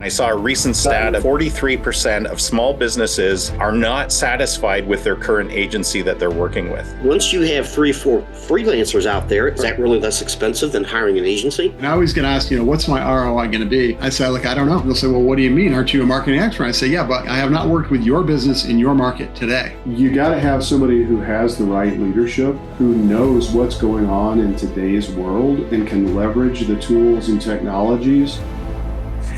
I saw a recent stat of 43% of small businesses are not satisfied with their current agency that they're working with. Once you have 3 or 4 freelancers out there, is that really less expensive than hiring an agency? And I always get asked, what's my ROI going to be? I say, I don't know. They'll say, well, what do you mean? Aren't you a marketing expert? I say, yeah, but I have not worked with your business in your market today. You got to have somebody who has the right leadership, who knows what's going on in today's world and can leverage the tools and technologies.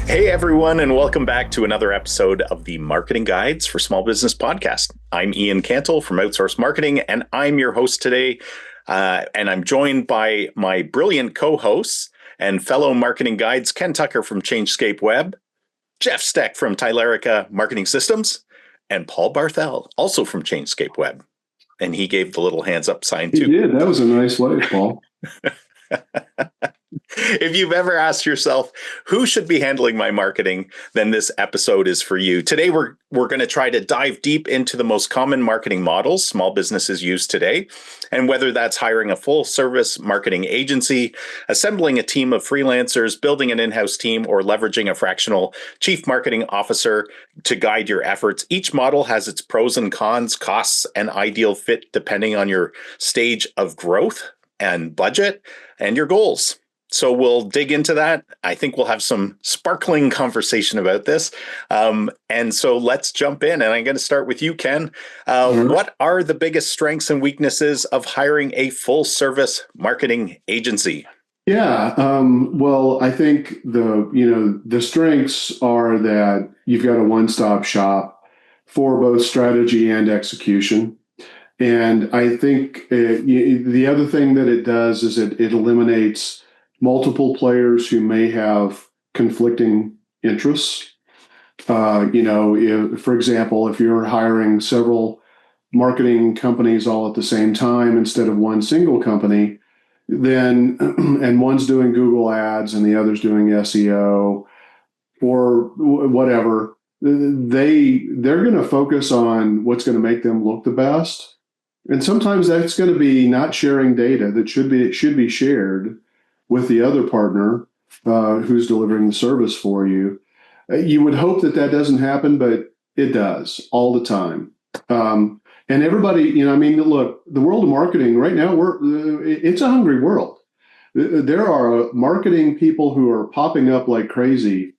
Hey, everyone, and welcome back to another episode of the Marketing Guides for Small Business podcast. I'm Ian Cantle from Outsource Marketing, and I'm your host today. And I'm joined by my brilliant co-hosts and fellow marketing guides, Ken Tucker from Changescape Web, Jeff Steck from Tylerica Marketing Systems, and Paul Barthel, also from Changescape Web. And he gave the little hands up sign too. He did. That was a nice way, Paul. If you've ever asked yourself who should be handling my marketing, then this episode is for you. Today, we're going to try to dive deep into the most common marketing models small businesses use today, and whether that's hiring a full service marketing agency, assembling a team of freelancers, building an in-house team, or leveraging a fractional chief marketing officer to guide your efforts. Each model has its pros and cons, costs, and ideal fit depending on your stage of growth and budget and your goals. So we'll dig into that. I think we'll have some sparkling conversation about this. And so let's jump in. And I'm going to start with you, Ken. What are the biggest strengths and weaknesses of hiring a full service marketing agency? Yeah. Well, I think the strengths are that you've got a one-stop shop for both strategy and execution. And I think the other thing that it does is it eliminates multiple players who may have conflicting interests. For example, if you're hiring several marketing companies all at the same time instead of one single company, then and one's doing Google ads and the other's doing SEO or whatever, they're going to focus on what's going to make them look the best. And sometimes that's going to be not sharing data that should be shared with the other partner who's delivering the service for you. You would hope that doesn't happen, but it does all the time. And everybody, look, the world of marketing right now, it's a hungry world. There are marketing people who are popping up like crazy,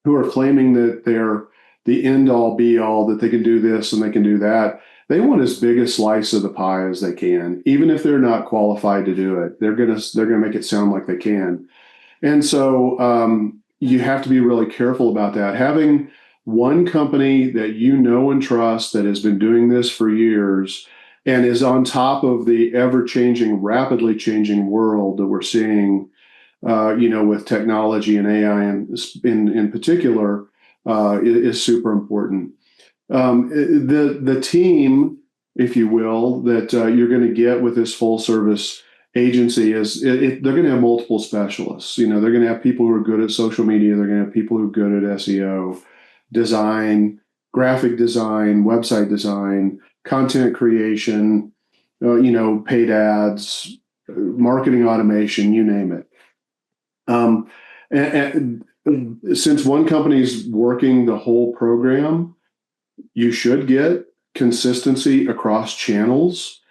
who are claiming that they're the end all be all, that they can do this and they can do that. They want as big a slice of the pie as they can, even if they're not qualified to do it. They're gonna make it sound like they can, and so you have to be really careful about that. Having one company that you know and trust that has been doing this for years and is on top of the ever-changing, rapidly changing world that we're seeing, with technology and AI in particular, is super important. The team, if you will, that you're going to get with this full service agency they're going to have multiple specialists. They're going to have people who are good at social media. They're going to have people who are good at SEO, design, graphic design, website design, content creation, paid ads, marketing automation, you name it. And since one company's working the whole program, you should get consistency across channels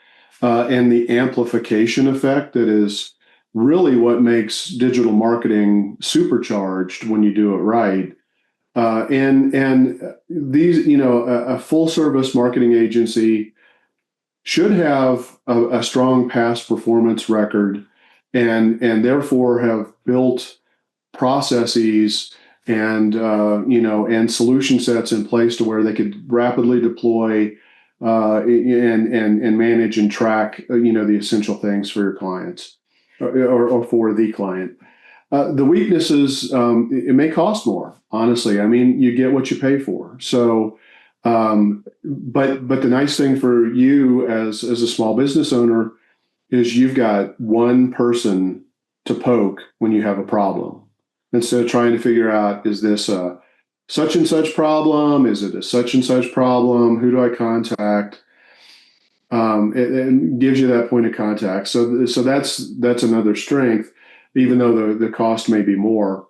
and the amplification effect that is really what makes digital marketing supercharged when you do it right. And these, a full service marketing agency should have a strong past performance record and therefore have built processes and solution sets in place to where they could rapidly deploy and manage and track the essential things for your clients or for the client. The weaknesses, it may cost more, honestly. You get what you pay for. So, but the nice thing for you as a small business owner is you've got one person to poke when you have a problem. Instead of trying to figure out, is this a such and such problem? Is it a such and such problem? Who do I contact? It gives you that point of contact. So that's another strength, even though the cost may be more.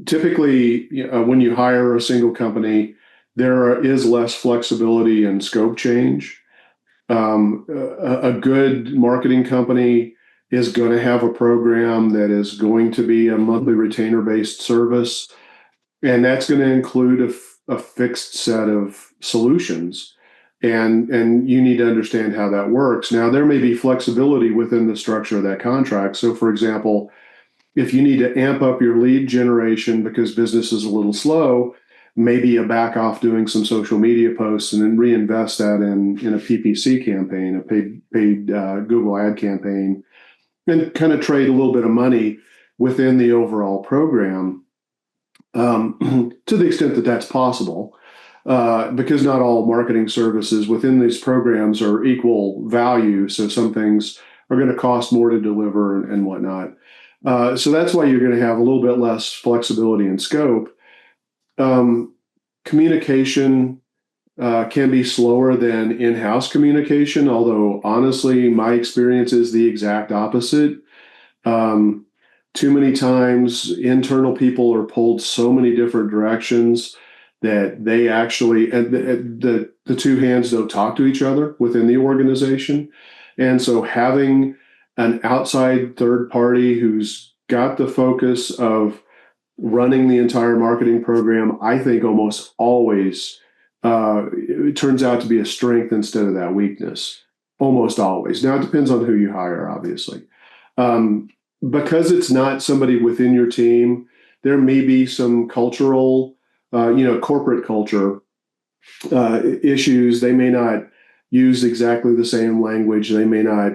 typically, when you hire a single company, there is less flexibility in scope change. A good marketing company is going to have a program that is going to be a monthly retainer based service, and that's going to include a fixed set of solutions. And you need to understand how that works. Now, there may be flexibility within the structure of that contract. So, for example, if you need to amp up your lead generation because business is a little slow, maybe you back off doing some social media posts and then reinvest that in a PPC campaign, a paid Google ad campaign, and kind of trade a little bit of money within the overall program, to the extent that that's possible. Because not all marketing services within these programs are equal value. So some things are going to cost more to deliver and whatnot. So that's why you're going to have a little bit less flexibility in scope. Communication can be slower than in-house communication, although honestly, my experience is the exact opposite. Too many times, internal people are pulled so many different directions that they actually, and the two hands don't talk to each other within the organization. And so having an outside third party who's got the focus of running the entire marketing program, I think almost always it turns out to be a strength instead of that weakness. Almost always. Now, it depends on who you hire, obviously. Because it's not somebody within your team, there may be some cultural, corporate culture issues. They may not use exactly the same language. They may not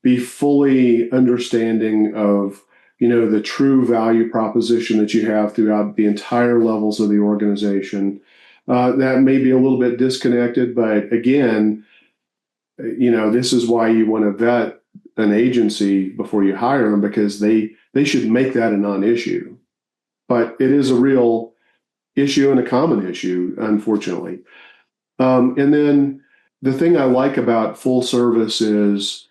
be fully understanding of, the true value proposition that you have throughout the entire levels of the organization. That may be a little bit disconnected, but again, this is why you want to vet an agency before you hire them, because they should make that a non-issue. But it is a real issue and a common issue, unfortunately. And then the thing I like about full service is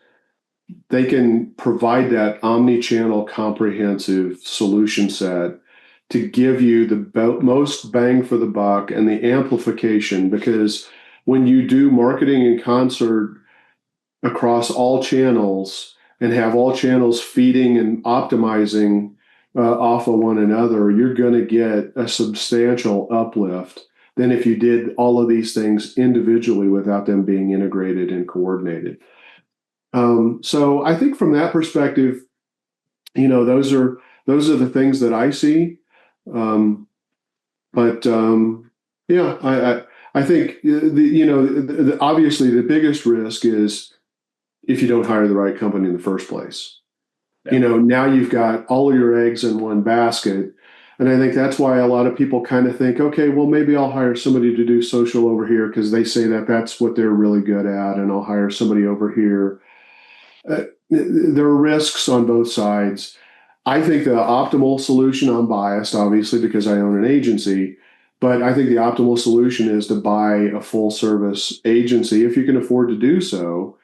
they can provide that omni-channel comprehensive solution set to give you the most bang for the buck and the amplification, because when you do marketing in concert across all channels and have all channels feeding and optimizing off of one another, you're going to get a substantial uplift than if you did all of these things individually without them being integrated and coordinated. So I think from that perspective, those are the things that I see. I think obviously the biggest risk is if you don't hire the right company in the first place. Yeah. Now you've got all of your eggs in one basket. And I think that's why a lot of people kind of think, okay, well, maybe I'll hire somebody to do social over here because they say that that's what they're really good at, and I'll hire somebody over here. There are risks on both sides. I think the optimal solution, I'm biased, obviously, because I own an agency, but I think the optimal solution is to buy a full service agency if you can afford to do so.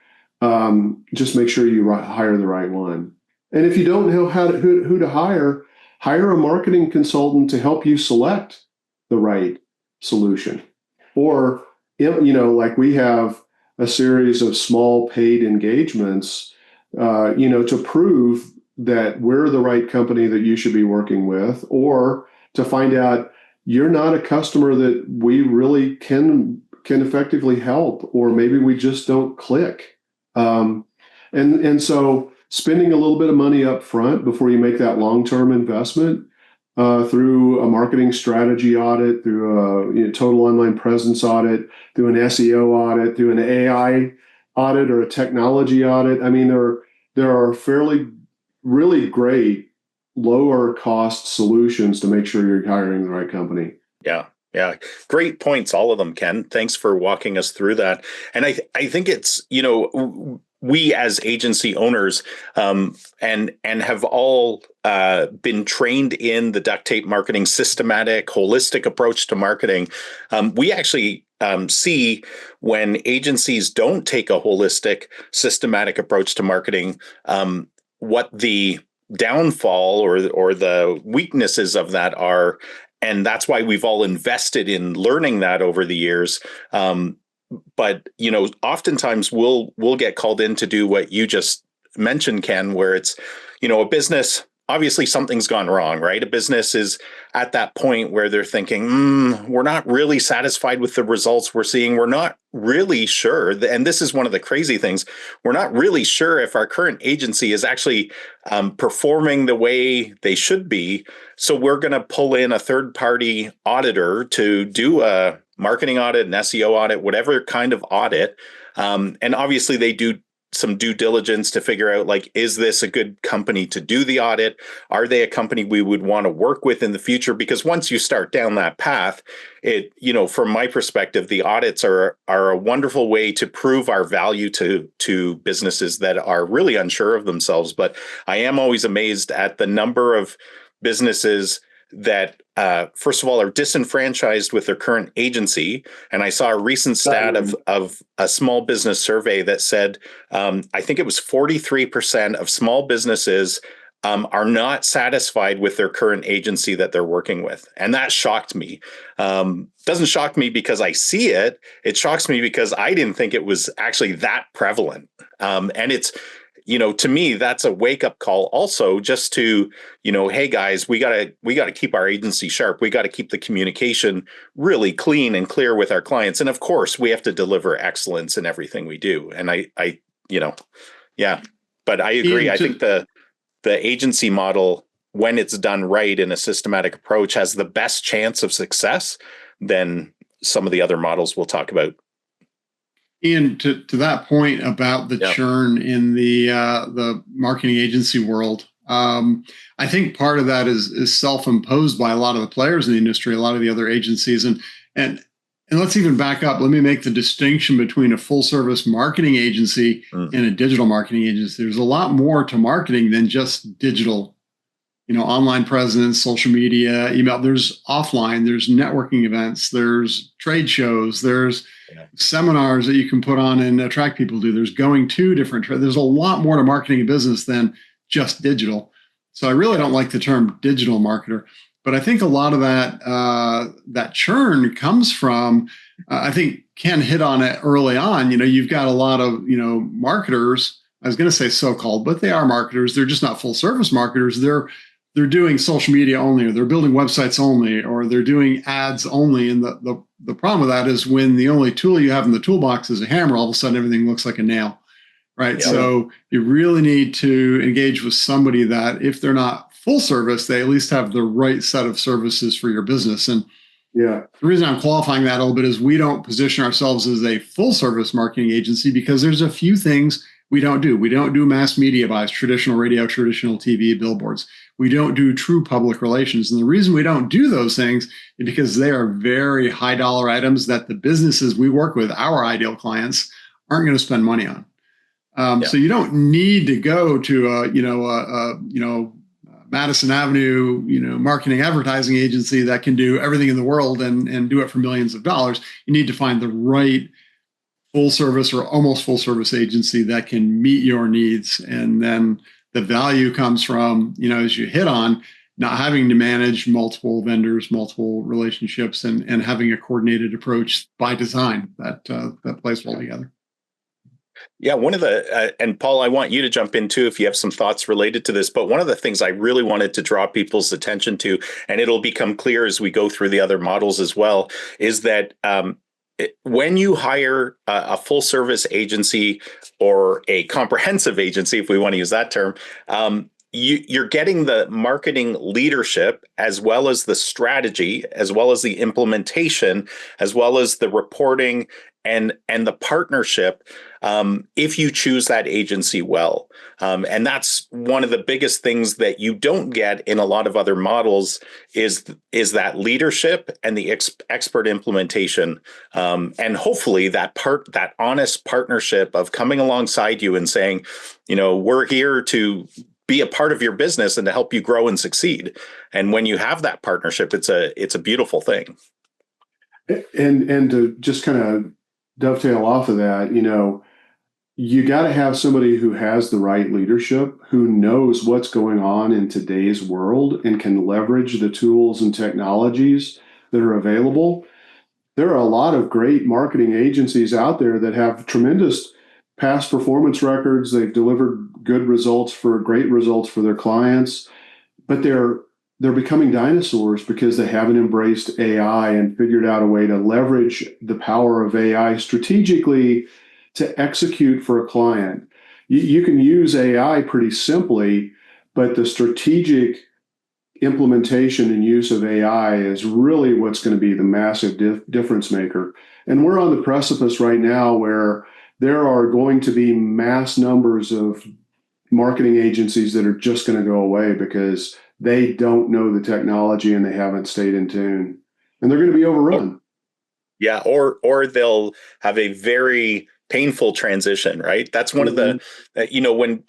Just make sure you hire the right one. And if you don't know who to hire a marketing consultant to help you select the right solution. Or, like we have a series of small paid engagements, to prove that we're the right company that you should be working with, or to find out you're not a customer that we really can effectively help, or maybe we just don't click. And so spending a little bit of money up front before you make that long-term investment through a marketing strategy audit, through a total online presence audit, through an SEO audit, through an AI audit or a technology audit. I mean, there are really great lower cost solutions to make sure you're hiring the right company. Yeah. Yeah. Great points, all of them, Ken. Thanks for walking us through that. And I think it's, we as agency owners and have all been trained in the duct tape marketing systematic, holistic approach to marketing. We actually see when agencies don't take a holistic, systematic approach to marketing, what the downfall or the weaknesses of that are. And that's why we've all invested in learning that over the years. But oftentimes we'll get called in to do what you just mentioned, Ken, where it's a business. Obviously, something's gone wrong, right? A business is at that point where they're thinking, we're not really satisfied with the results we're seeing. We're not really sure. And this is one of the crazy things. We're not really sure if our current agency is actually performing the way they should be. So we're going to pull in a third-party auditor to do a marketing audit, an SEO audit, whatever kind of audit. And obviously, they do some due diligence to figure out, like, is this a good company to do the audit? Are they a company we would want to work with in the future? Because once you start down that path, from my perspective, the audits are a wonderful way to prove our value to businesses that are really unsure of themselves. But I am always amazed at the number of businesses that, first of all, are disenfranchised with their current agency. And I saw a recent stat of a small business survey that said, I think it was 43% of small businesses are not satisfied with their current agency that they're working with. And that shocked me. Doesn't shock me because I see it. It shocks me because I didn't think it was actually that prevalent. And it's, to me, that's a wake up call also, just to, hey guys, we gotta keep our agency sharp. We got to keep the communication really clean and clear with our clients. And of course, we have to deliver excellence in everything we do. And yeah, but I agree. I think the agency model, when it's done right in a systematic approach, has the best chance of success than some of the other models we'll talk about. Ian, to that point about the churn in the marketing agency world, I think part of that is self-imposed by a lot of the players in the industry, a lot of the other agencies, and let's even back up. Let me make the distinction between a full-service marketing agency and a digital marketing agency. There's a lot more to marketing than just digital. Online presence, social media, email. There's offline. There's networking events. There's trade shows. There's seminars that you can put on and attract people to. There's going to different. There's a lot more to marketing a business than just digital. So I really don't like the term digital marketer, but I think a lot of that churn comes from. I think Ken hit on it early on. You've got a lot of marketers. I was going to say so-called, but they are marketers. They're just not full-service marketers. They're doing social media only, or they're building websites only, or they're doing ads only. And the problem with that is when the only tool you have in the toolbox is a hammer, all of a sudden everything looks like a nail, right? Yeah. So you really need to engage with somebody that, if they're not full service, they at least have the right set of services for your business. And the reason I'm qualifying that a little bit is we don't position ourselves as a full service marketing agency because there's a few things we don't do. We don't do mass media buys, traditional radio, traditional TV, billboards. We don't do true public relations. And the reason we don't do those things is because they are very high dollar items that the businesses we work with, our ideal clients, aren't going to spend money on. So you don't need to go to Madison Avenue, marketing advertising agency that can do everything in the world and do it for millions of dollars. You need to find the right full service or almost full service agency that can meet your needs. And then the value comes from, as you hit on, not having to manage multiple vendors, multiple relationships, and having a coordinated approach by design that plays well together. Yeah, one of the, and Paul, I want you to jump in too if you have some thoughts related to this, but one of the things I really wanted to draw people's attention to, and it'll become clear as we go through the other models as well, is that when you hire a full service agency or a comprehensive agency, if we want to use that term, you're getting the marketing leadership as well as the strategy, as well as the implementation, as well as the reporting and the partnership, if you choose that agency well. And that's one of the biggest things that you don't get in a lot of other models is that leadership and the expert implementation. And hopefully that honest partnership of coming alongside you and saying, we're here to be a part of your business and to help you grow and succeed. And when you have that partnership, it's a beautiful thing. And to just kind of dovetail off of that, you got to have somebody who has the right leadership, who knows what's going on in today's world and can leverage the tools and technologies that are available. There are a lot of great marketing agencies out there that have tremendous past performance records. They've delivered good results for great results for their clients, but they're becoming dinosaurs because they haven't embraced AI and figured out a way to leverage the power of AI strategically to execute for a client. You can use AI pretty simply, but the strategic implementation and use of AI is really what's going to be the massive difference maker. And we're on the precipice right now where there are going to be mass numbers of marketing agencies that are just going to go away because they don't know the technology and they haven't stayed in tune. And they're going to be overrun. Yeah, or they'll have a very painful transition, right? That's one of the,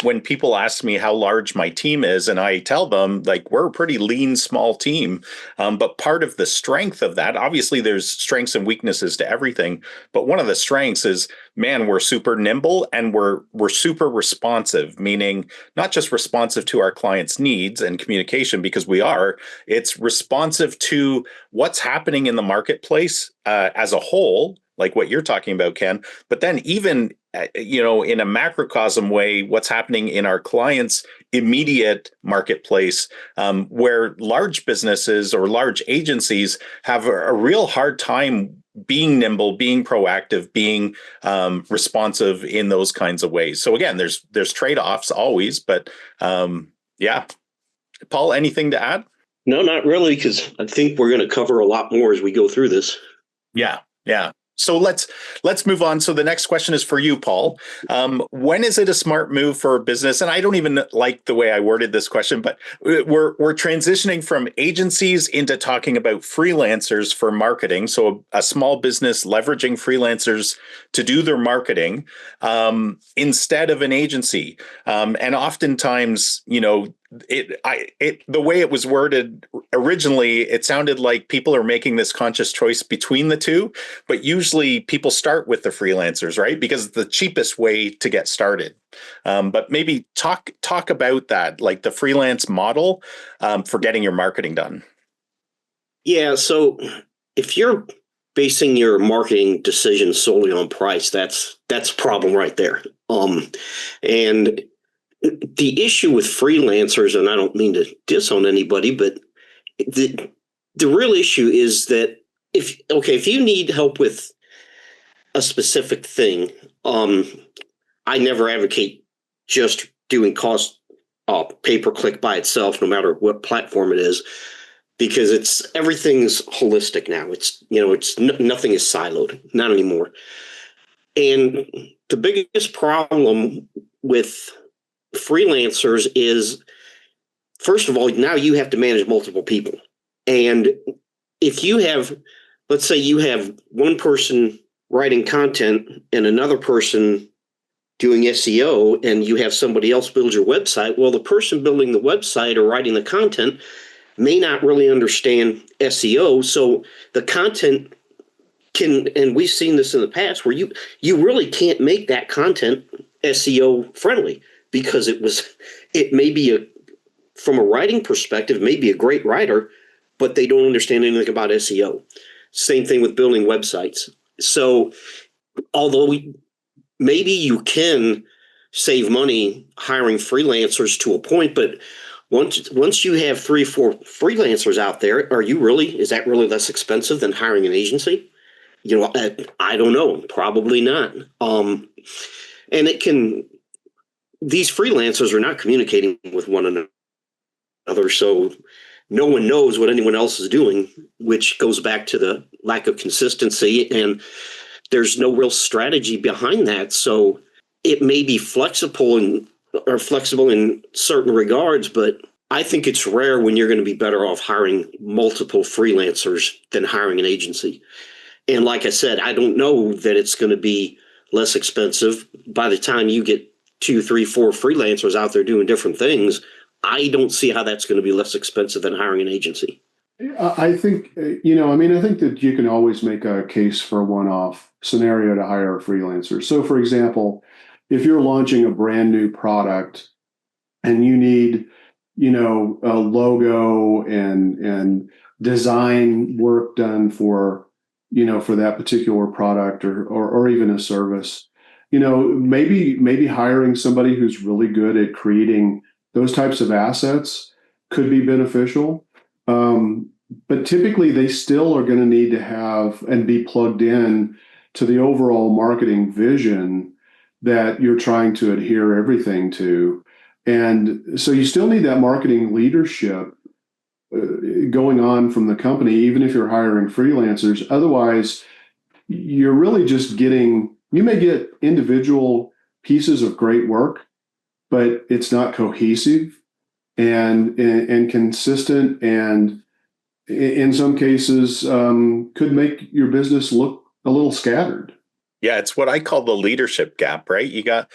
when people ask me how large my team is, and I tell them like we're a pretty lean, small team, but part of the strength of that, obviously, there's strengths and weaknesses to everything, but one of the strengths is, man, we're super nimble and we're super responsive, meaning not just responsive to our clients' needs and communication, because we are, it's responsive to what's happening in the marketplace as a whole, like what you're talking about, Ken, but then even, in a macrocosm way, what's happening in our clients' immediate marketplace, where large businesses or large agencies have a real hard time being nimble, being proactive, being responsive in those kinds of ways. So again, there's trade-offs always, but yeah. Paul, anything to add? No, not really, because I think we're going to cover a lot more as we go through this. Yeah. So let's move on. So the next question is for you, Paul. When is it a smart move for a business? And I don't even like the way I worded this question, but we're transitioning from agencies into talking about freelancers for marketing. So a small business leveraging freelancers to do their marketing instead of an agency. And oftentimes, the way it was worded originally, it sounded like people are making this conscious choice between the two, but usually people start with the freelancers, right? Because it's the cheapest way to get started. But maybe talk about that, like the freelance model for getting your marketing done. Yeah. So if you're basing your marketing decisions solely on price, that's a problem right there. And the issue with freelancers, and I don't mean to diss on anybody, but the real issue is that if you need help with a specific thing, I never advocate just doing cost pay-per-click by itself, no matter what platform it is, because everything's holistic now. Nothing is siloed, not anymore. And the biggest problem with freelancers is, first of all, now you have to manage multiple people. And if you have, let's say you have one person writing content and another person doing SEO, and you have somebody else build your website, well, the person building the website or writing the content may not really understand SEO. So the content can, and we've seen this in the past, where you really can't make that content SEO friendly, because it may be from a writing perspective, may be a great writer, but they don't understand anything about SEO. Same thing with building websites. So although maybe you can save money hiring freelancers to a point, but once you have 3 or 4 freelancers out there, is that really less expensive than hiring an agency? I don't know, probably not. And these freelancers are not communicating with one another, so no one knows what anyone else is doing, which goes back to the lack of consistency, and there's no real strategy behind that. So it may be flexible in certain regards, but I think it's rare when you're going to be better off hiring multiple freelancers than hiring an agency. And like I said, I don't know that it's going to be less expensive by the time you get 2, 3, 4 freelancers out there doing different things. I don't see how that's going to be less expensive than hiring an agency. I think, I think that you can always make a case for a one-off scenario to hire a freelancer. So, for example, if you're launching a brand new product and you need, a logo and design work done for, for that particular product or even a service, maybe hiring somebody who's really good at creating those types of assets could be beneficial. But typically they still are going to need to have and be plugged in to the overall marketing vision that you're trying to adhere everything to. And so you still need that marketing leadership going on from the company, even if you're hiring freelancers. Otherwise, you're really just you may get individual pieces of great work, but it's not cohesive and consistent, and in some cases could make your business look a little scattered. Yeah, it's what I call the leadership gap, right? The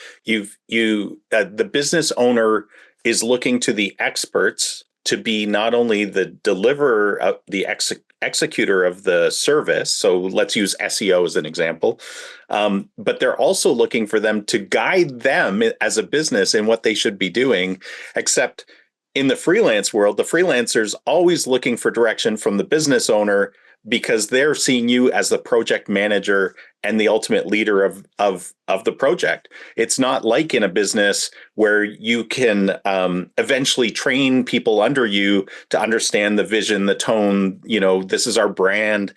business owner is looking to the experts to be not only the deliverer, the executor of the service. So let's use SEO as an example. But they're also looking for them to guide them as a business in what they should be doing, except in the freelance world, the freelancer's always looking for direction from the business owner because they're seeing you as the project manager and the ultimate leader of the project. It's not like in a business where you can eventually train people under you to understand the vision, the tone, this is our brand.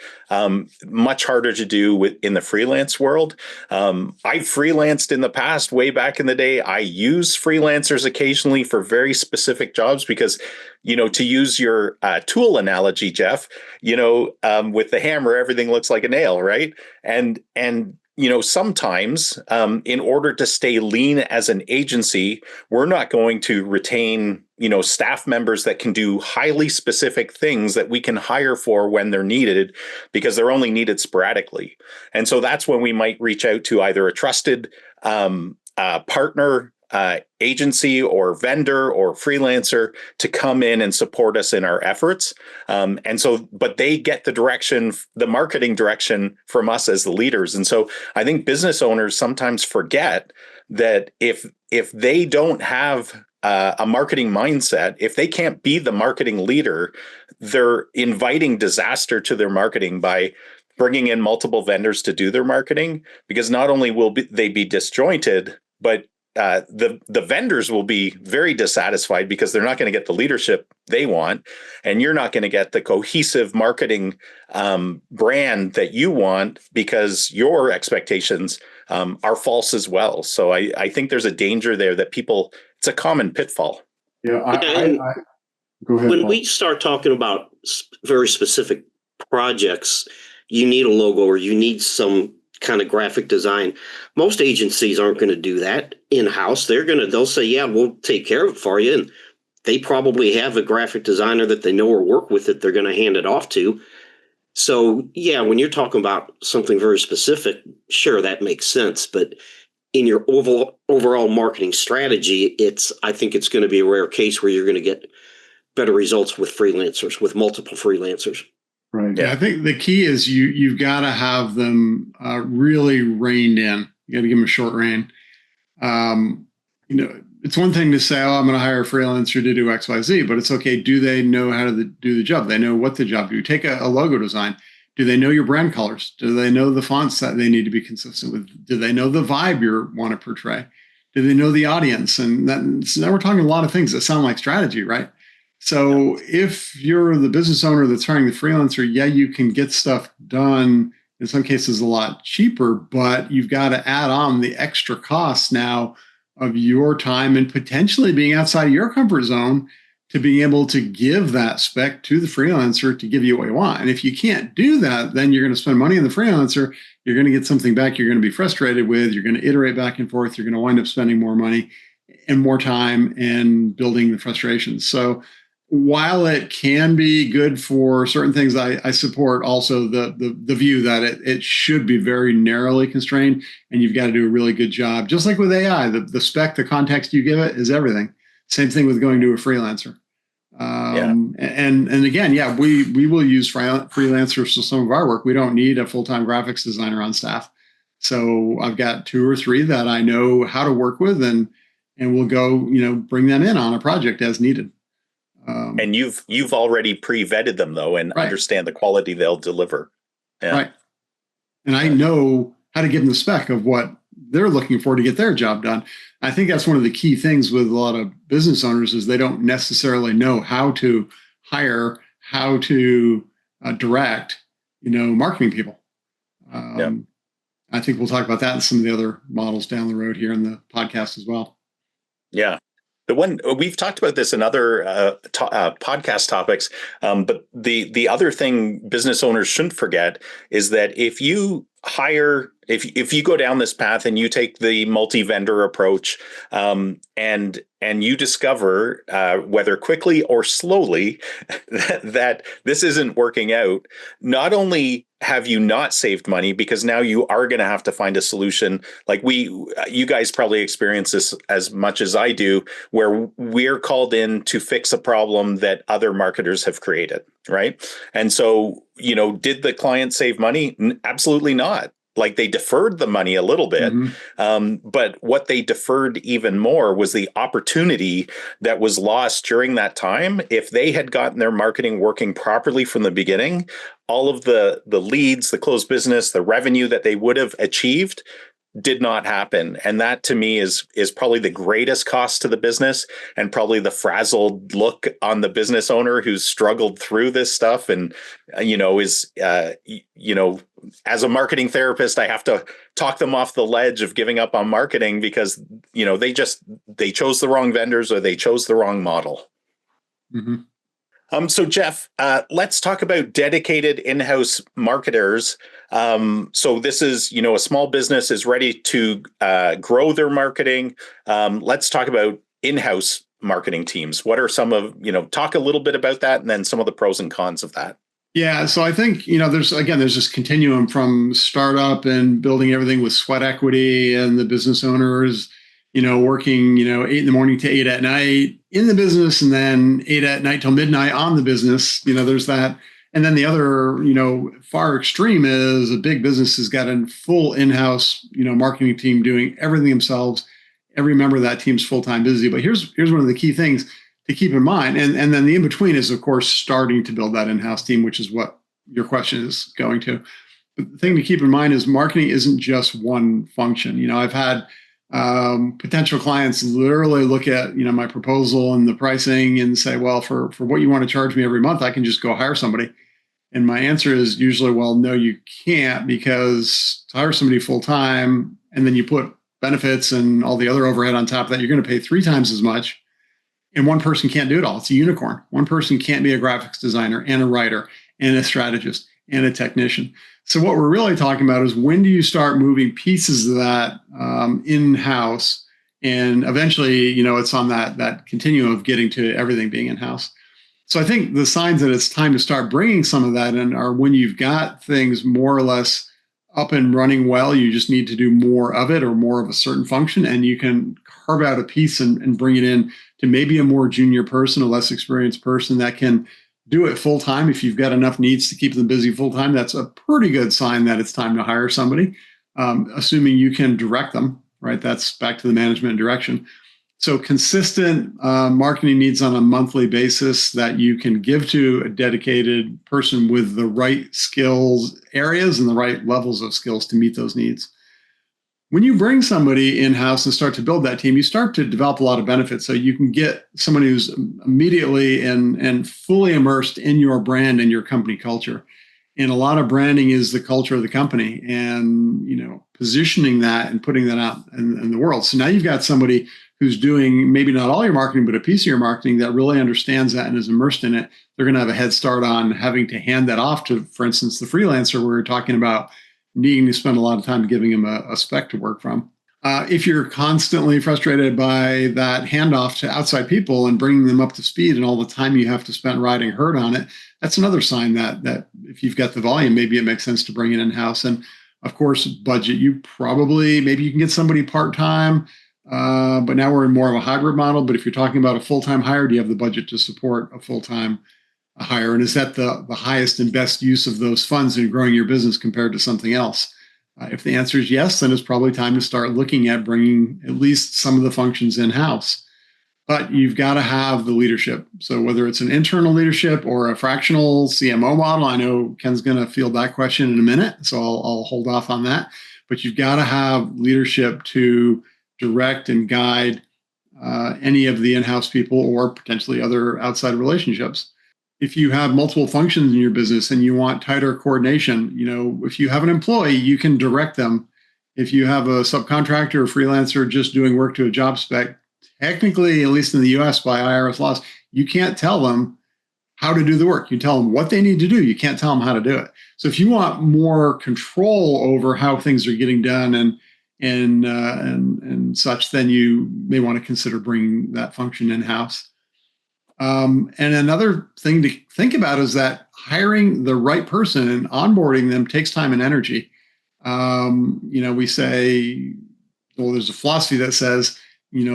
Much harder to do in the freelance world. I freelanced in the past, way back in the day. I use freelancers occasionally for very specific jobs because, to use your tool analogy, Jeff, with the hammer, everything looks like a nail, right? And sometimes in order to stay lean as an agency, we're not going to retain, staff members that can do highly specific things that we can hire for when they're needed because they're only needed sporadically. And so that's when we might reach out to either a trusted partner, agency or vendor or freelancer to come in and support us in our efforts. But they get the marketing direction from us as the leaders. And so I think business owners sometimes forget that if they don't have a marketing mindset, if they can't be the marketing leader, they're inviting disaster to their marketing by bringing in multiple vendors to do their marketing, because not only will they be disjointed, but the vendors will be very dissatisfied because they're not going to get the leadership they want, and you're not going to get the cohesive marketing brand that you want because your expectations are false as well. So I think there's a danger there that it's a common pitfall. Yeah, go ahead. When Paul. we start talking about very specific projects, you need a logo or you need some kind of graphic design. Most agencies aren't going to do that in-house. They'll say, yeah, we'll take care of it for you. And they probably have a graphic designer that they know or work with that they're going to hand it off to. So yeah, when you're talking about something very specific, sure, that makes sense. But in your overall marketing strategy, I think it's going to be a rare case where you're going to get better results with freelancers, with multiple freelancers. Right. Yeah, I think the key is you've got to have them really reined in. You got to give them a short rein. It's one thing to say, "Oh, I'm going to hire a freelancer to do X, Y, Z," but it's okay. Do they know how to do the job? They know what the job do. Take a logo design. Do they know your brand colors? Do they know the fonts that they need to be consistent with? Do they know the vibe you want to portray? Do they know the audience? And so now we're talking a lot of things that sound like strategy, right? So if you're the business owner that's hiring the freelancer, yeah, you can get stuff done in some cases a lot cheaper, but you've got to add on the extra costs now of your time and potentially being outside of your comfort zone to being able to give that spec to the freelancer to give you what you want. And if you can't do that, then you're going to spend money on the freelancer. You're going to get something back you're going to be frustrated with. You're going to iterate back and forth. You're going to wind up spending more money and more time and building the frustrations. So while it can be good for certain things, I support also the view that it should be very narrowly constrained, and you've got to do a really good job. Just like with AI, the spec, the context you give it is everything. Same thing with going to a freelancer. And again, yeah, we will use freelancers for some of our work. We don't need a full-time graphics designer on staff. So I've got 2 or 3 that I know how to work with, and we'll go, bring them in on a project as needed. And you've already pre-vetted them though, and right. understand the quality they'll deliver. Yeah. Right. And I know how to give them the spec of what they're looking for to get their job done. I think that's one of the key things with a lot of business owners is they don't necessarily know how to hire, how to direct, marketing people. I think we'll talk about that in some of the other models down the road here in the podcast as well. Yeah. The one we've talked about this in other podcast topics, but the other thing business owners shouldn't forget is that if you hire, if you go down this path and you take the multi-vendor approach, and you discover whether quickly or slowly that this isn't working out, not only have you not saved money, because now you are going to have to find a solution. Like you guys probably experience this as much as I do, where we're called in to fix a problem that other marketers have created, right? And so, did the client save money? Absolutely not. Like, they deferred the money a little bit, but what they deferred even more was the opportunity that was lost during that time. If they had gotten their marketing working properly from the beginning, all of the leads, the closed business, the revenue that they would have achieved did not happen. And that to me is probably the greatest cost to the business, and probably the frazzled look on the business owner who's struggled through this stuff. And, as a marketing therapist, I have to talk them off the ledge of giving up on marketing because, they chose the wrong vendors or they chose the wrong model. So Jeff, let's talk about dedicated in-house marketers. So this is, a small business is ready to grow their marketing. Let's talk about in-house marketing teams. What are some of, talk a little bit about that, and then some of the pros and cons of that. Yeah. So I think, there's this continuum from startup and building everything with sweat equity, and the business owners, working, 8 in the morning to 8 at night in the business, and then 8 at night till midnight on the business. There's that. And then the other, far extreme is a big business has got a full in-house, marketing team doing everything themselves. Every member of that team's full-time busy. But here's one of the key things to keep in mind. And then the in-between is, of course, starting to build that in-house team, which is what your question is going to. But the thing to keep in mind is marketing isn't just one function. I've had potential clients literally look at, my proposal and the pricing and say, well, for what you want to charge me every month, I can just go hire somebody. And my answer is usually, well, no, you can't, because to hire somebody full-time and then you put benefits and all the other overhead on top of that, you're going to pay 3 times as much. And one person can't do it all. It's a unicorn. One person can't be a graphics designer and a writer and a strategist and a technician. So what we're really talking about is, when do you start moving pieces of that in-house? And eventually, it's on that continuum of getting to everything being in-house. So I think the signs that it's time to start bringing some of that in are when you've got things more or less up and running well. You just need to do more of it, or more of a certain function, and you can carve out a piece and bring it in to maybe a more junior person, a less experienced person that can do it full time. If you've got enough needs to keep them busy full time, that's a pretty good sign that it's time to hire somebody, assuming you can direct them, right? That's back to the management and direction. So consistent marketing needs on a monthly basis that you can give to a dedicated person with the right skills areas and the right levels of skills to meet those needs. When you bring somebody in-house and start to build that team, you start to develop a lot of benefits. So you can get someone who's immediately and fully immersed in your brand and your company culture. And a lot of branding is the culture of the company, and positioning that and putting that out in the world. So now you've got somebody who's doing maybe not all your marketing, but a piece of your marketing that really understands that and is immersed in it. They're going to have a head start on having to hand that off to, for instance, the freelancer we were talking about, needing to spend a lot of time giving him a spec to work from. If you're constantly frustrated by that handoff to outside people and bringing them up to speed and all the time you have to spend riding herd on it, that's another sign that if you've got the volume, maybe it makes sense to bring it in-house. And of course, budget. Maybe you can get somebody part-time, but now we're in more of a hybrid model. But if you're talking about a full-time hire, do you have the budget to support a full-time hire? And is that the highest and best use of those funds in growing your business compared to something else? If the answer is yes, then it's probably time to start looking at bringing at least some of the functions in-house. But you've got to have the leadership. So whether it's an internal leadership or a fractional CMO model, I know Ken's going to field that question in a minute, so I'll hold off on that. But you've got to have leadership to direct and guide any of the in-house people or potentially other outside relationships. If you have multiple functions in your business and you want tighter coordination, if you have an employee, you can direct them. If you have a subcontractor or freelancer just doing work to a job spec, technically, at least in the US by IRS laws, you can't tell them how to do the work. You tell them what they need to do. You can't tell them how to do it. So if you want more control over how things are getting done and such, then you may want to consider bringing that function in-house. And another thing to think about is that hiring the right person and onboarding them takes time and energy. We say, well, there's a philosophy that says,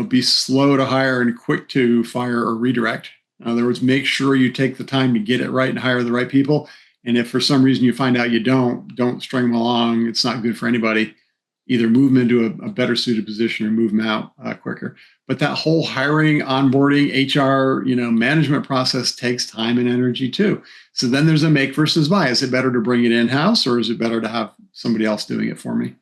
be slow to hire and quick to fire or redirect. In other words, make sure you take the time to get it right and hire the right people. And if for some reason you find out you don't string them along. It's not good for anybody. Either move them into a better suited position or move them out quicker. But that whole hiring, onboarding, HR, management process takes time and energy too. So then there's a make versus buy. Is it better to bring it in-house or is it better to have somebody else doing it for me?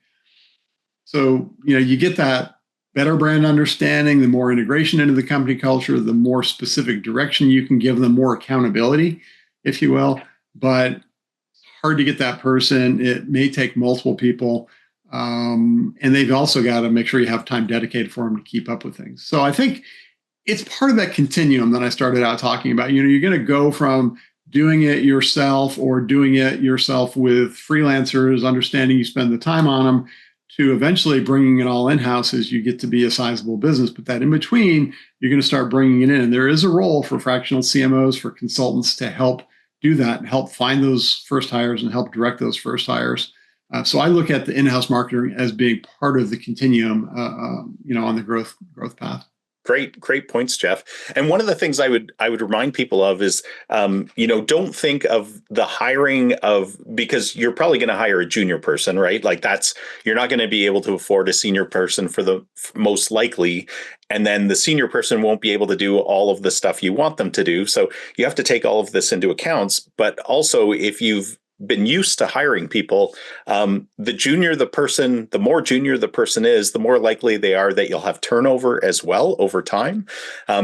So, you get that better brand understanding, the more integration into the company culture, the more specific direction you can give them, more accountability, if you will. But it's hard to get that person. It may take multiple people. And they've also got to make sure you have time dedicated for them to keep up with things. So I think it's part of that continuum that I started out talking about. You're going to go from doing it yourself or doing it yourself with freelancers, understanding you spend the time on them, to eventually bringing it all in-house as you get to be a sizable business. But that in between, you're going to start bringing it in. And there is a role for fractional CMOs, for consultants to help do that and help find those first hires and help direct those first hires. So I look at the in-house marketing as being part of the continuum, on the growth path. Great points, Jeff. And one of the things I would remind people of is, don't think of the hiring because you're probably going to hire a junior person, right? Like you're not going to be able to afford a senior person for the most likely. And then the senior person won't be able to do all of the stuff you want them to do. So you have to take all of this into account. But also, if you've been used to hiring people, the more junior the person is, the more likely they are that you'll have turnover as well over time,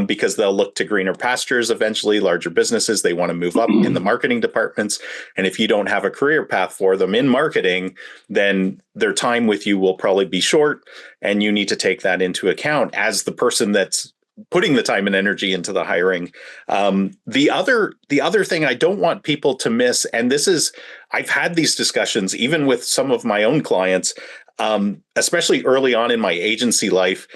because they'll look to greener pastures eventually, larger businesses. They want to move up in the marketing departments. And if you don't have a career path for them in marketing, then their time with you will probably be short. And you need to take that into account as the person that's putting the time and energy into the hiring. The other thing I don't want people to miss, and this is, I've had these discussions even with some of my own clients, especially early on in my agency life,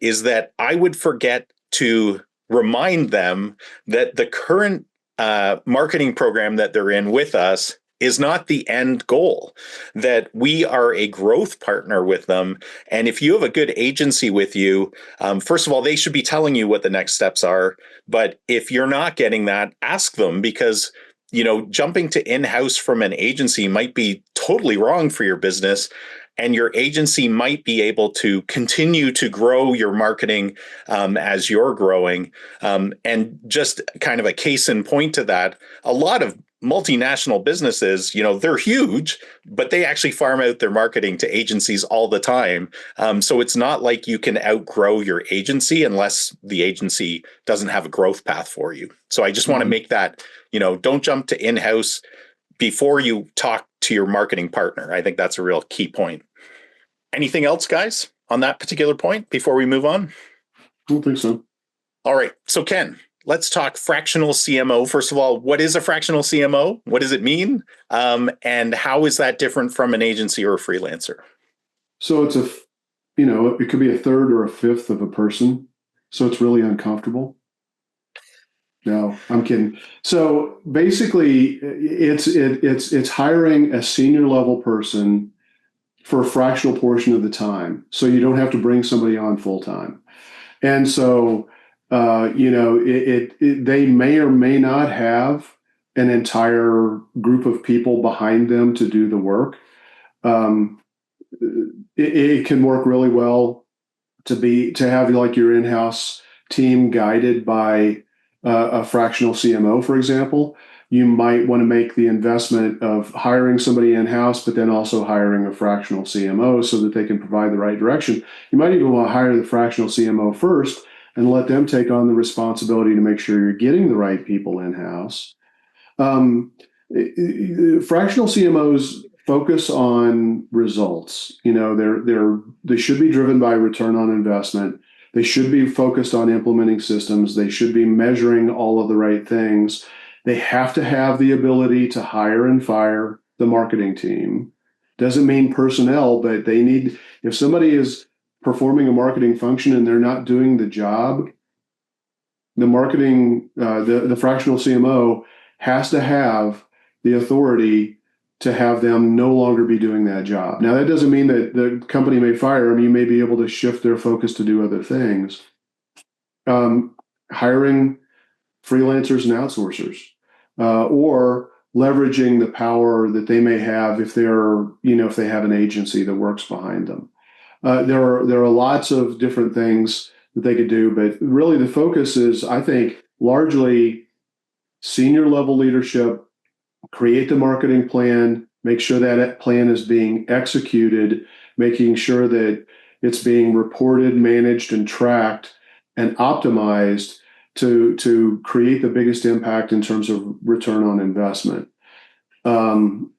is that I would forget to remind them that the current marketing program that they're in with us is not the end goal, that we are a growth partner with them. And if you have a good agency with you, first of all, they should be telling you what the next steps are. But if you're not getting that, ask them, because jumping to in-house from an agency might be totally wrong for your business. And your agency might be able to continue to grow your marketing as you're growing. And just kind of a case in point to that, a lot of multinational businesses, they're huge, but they actually farm out their marketing to agencies all the time. So it's not like you can outgrow your agency unless the agency doesn't have a growth path for you. So I just want to make that, don't jump to in-house before you talk to your marketing partner. I think that's a real key point. Anything else, guys, on that particular point before we move on? I don't think so. All right. So Ken, let's talk fractional CMO. First of all, what is a fractional CMO? What does it mean? And how is that different from an agency or a freelancer? So it's it could be a third or a fifth of a person. So it's really uncomfortable. No, I'm kidding. So basically, it's hiring a senior level person for a fractional portion of the time, so you don't have to bring somebody on full time. And so, they may or may not have an entire group of people behind them to do the work. It can work really well to have like your in-house team guided by a fractional CMO, for example. You might want to make the investment of hiring somebody in-house, but then also hiring a fractional CMO so that they can provide the right direction. You might even want to hire the fractional CMO first and let them take on the responsibility to make sure you're getting the right people in-house. Fractional CMOs focus on results. They should be driven by return on investment. They should be focused on implementing systems. They should be measuring all of the right things. They have to have the ability to hire and fire the marketing team. Doesn't mean personnel, but if somebody is performing a marketing function and they're not doing the job, the fractional CMO has to have the authority to have them no longer be doing that job. Now, that doesn't mean that the company may fire them. You may be able to shift their focus to do other things. Hiring freelancers and outsourcers, or leveraging the power that they may have if they have an agency that works behind them. There are lots of different things that they could do, but really the focus is, I think, largely senior level leadership. Create the marketing plan, make sure that plan is being executed, making sure that it's being reported, managed, and tracked and optimized to create the biggest impact in terms of return on investment. What's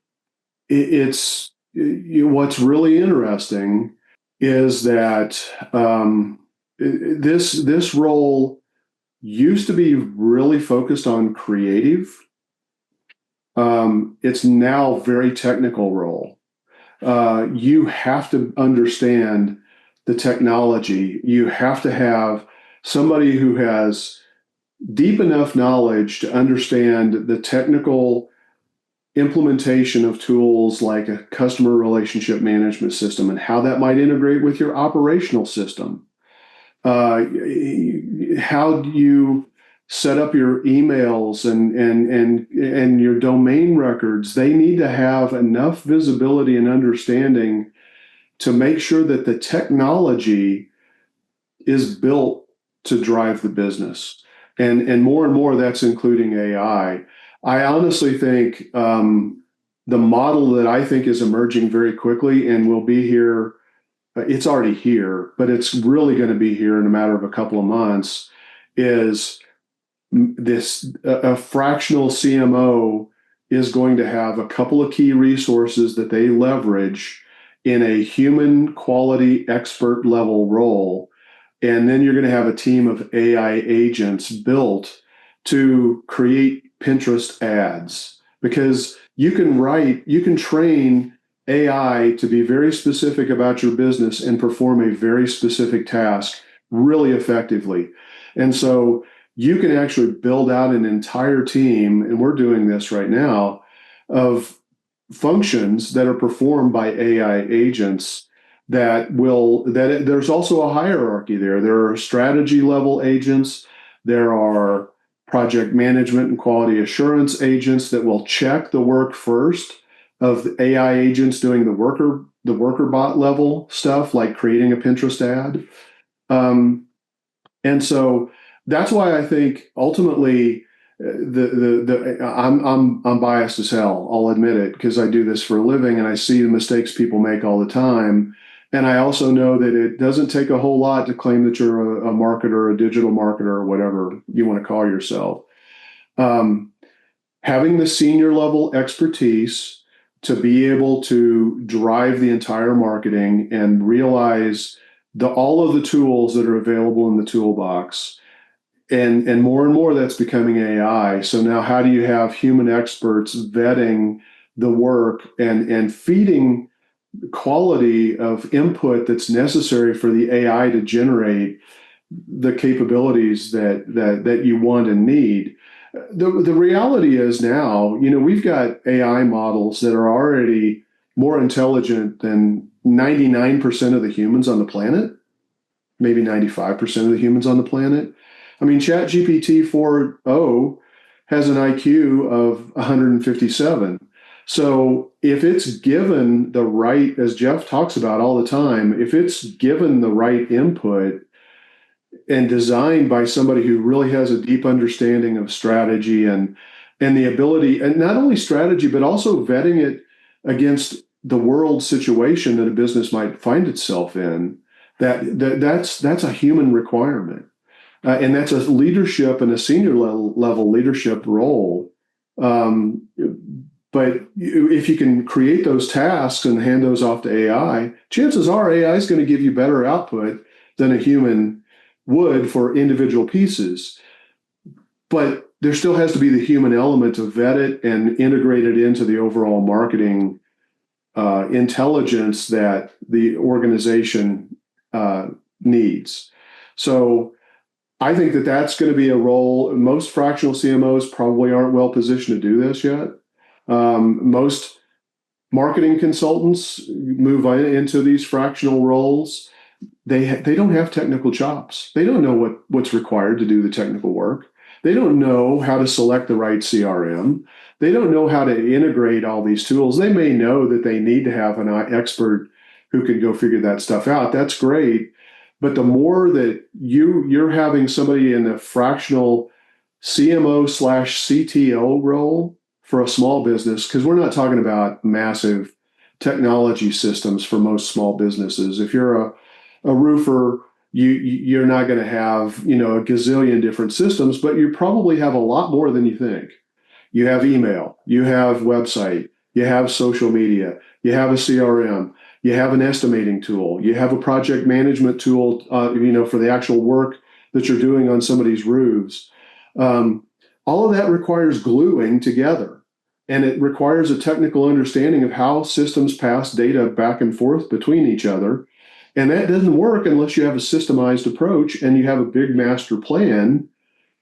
really interesting is that this role used to be really focused on creative. It's now a very technical role. You have to understand the technology. You have to have somebody who has deep enough knowledge to understand the technical implementation of tools like a customer relationship management system and how that might integrate with your operational system. How do you set up your emails and your domain records? They need to have enough visibility and understanding to make sure that the technology is built to drive the business. And more that's including AI. I honestly think the model that I think is emerging very quickly and will be here, it's already here, but it's really going to be here in a matter of a couple of months, is a fractional CMO is going to have a couple of key resources that they leverage in a human quality expert level role. And then you're going to have a team of AI agents built to create Pinterest ads, because you can train AI to be very specific about your business and perform a very specific task really effectively. And so you can actually build out an entire team, and we're doing this right now, of functions that are performed by AI agents there's also a hierarchy there. There are strategy level agents. There are project management and quality assurance agents that will check the work first of the AI agents doing the worker bot level stuff, like creating a Pinterest ad. And so that's why I think ultimately I'm biased as hell. I'll admit it, because I do this for a living and I see the mistakes people make all the time. And I also know that it doesn't take a whole lot to claim that you're a marketer, a digital marketer, or whatever you want to call yourself. Having the senior level expertise to be able to drive the entire marketing and realize all of the tools that are available in the toolbox. And more that's becoming AI. So now how do you have human experts vetting the work and feeding quality of input that's necessary for the AI to generate the capabilities that you want and need? The reality is now, we've got AI models that are already more intelligent than 99% of the humans on the planet, maybe 95% of the humans on the planet. I mean, ChatGPT 4.0 has an IQ of 157. So if it's given the right, as Jeff talks about all the time, if it's given the right input and designed by somebody who really has a deep understanding of strategy and the ability, and not only strategy, but also vetting it against the world situation that a business might find itself in, that's a human requirement. And that's a leadership and a senior level leadership role. But if you can create those tasks and hand those off to AI, chances are AI is going to give you better output than a human would for individual pieces. But there still has to be the human element to vet it and integrate it into the overall marketing intelligence that the organization needs. So I think that that's going to be a role. Most fractional CMOs probably aren't well positioned to do this yet. Most marketing consultants move into these fractional roles. They don't have technical chops. They don't know what's required to do the technical work. They don't know how to select the right CRM. They don't know how to integrate all these tools. They may know that they need to have an expert who can go figure that stuff out. That's great. But the more that you're having somebody in a fractional CMO/CTO role for a small business, because we're not talking about massive technology systems for most small businesses. If you're a roofer, you're not going to have, a gazillion different systems, but you probably have a lot more than you think. You have email, you have website, you have social media, you have a CRM, you have an estimating tool, you have a project management tool, for the actual work that you're doing on somebody's roofs. All of that requires gluing together, and it requires a technical understanding of how systems pass data back and forth between each other. And that doesn't work unless you have a systemized approach and you have a big master plan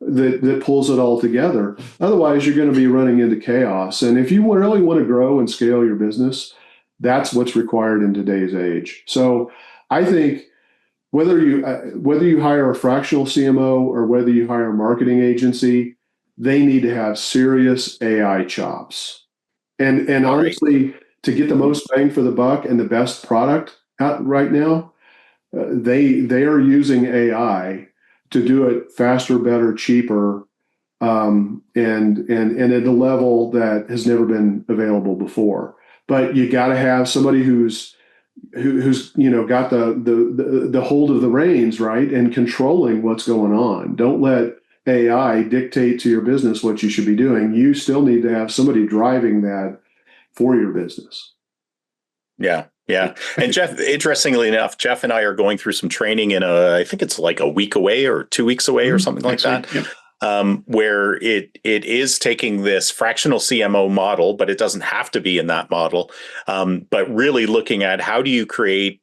that pulls it all together. Otherwise, you're going to be running into chaos. And if you really want to grow and scale your business, that's what's required in today's age. So I think whether you hire a fractional CMO or whether you hire a marketing agency, they need to have serious AI chops. And honestly, to get the most bang for the buck and the best product out right now, they are using AI to do it faster, better, cheaper, and at a level that has never been available before. But you got to have somebody who's got the hold of the reins, right, and controlling what's going on. Don't let AI dictate to your business what you should be doing. You still need to have somebody driving that for your business. Yeah. Yeah. And Jeff, interestingly enough, Jeff and I are going through some training I think it's like a week away or 2 weeks away or something like that. Yep. Where it is taking this fractional CMO model, but it doesn't have to be in that model. But really looking at how do you create,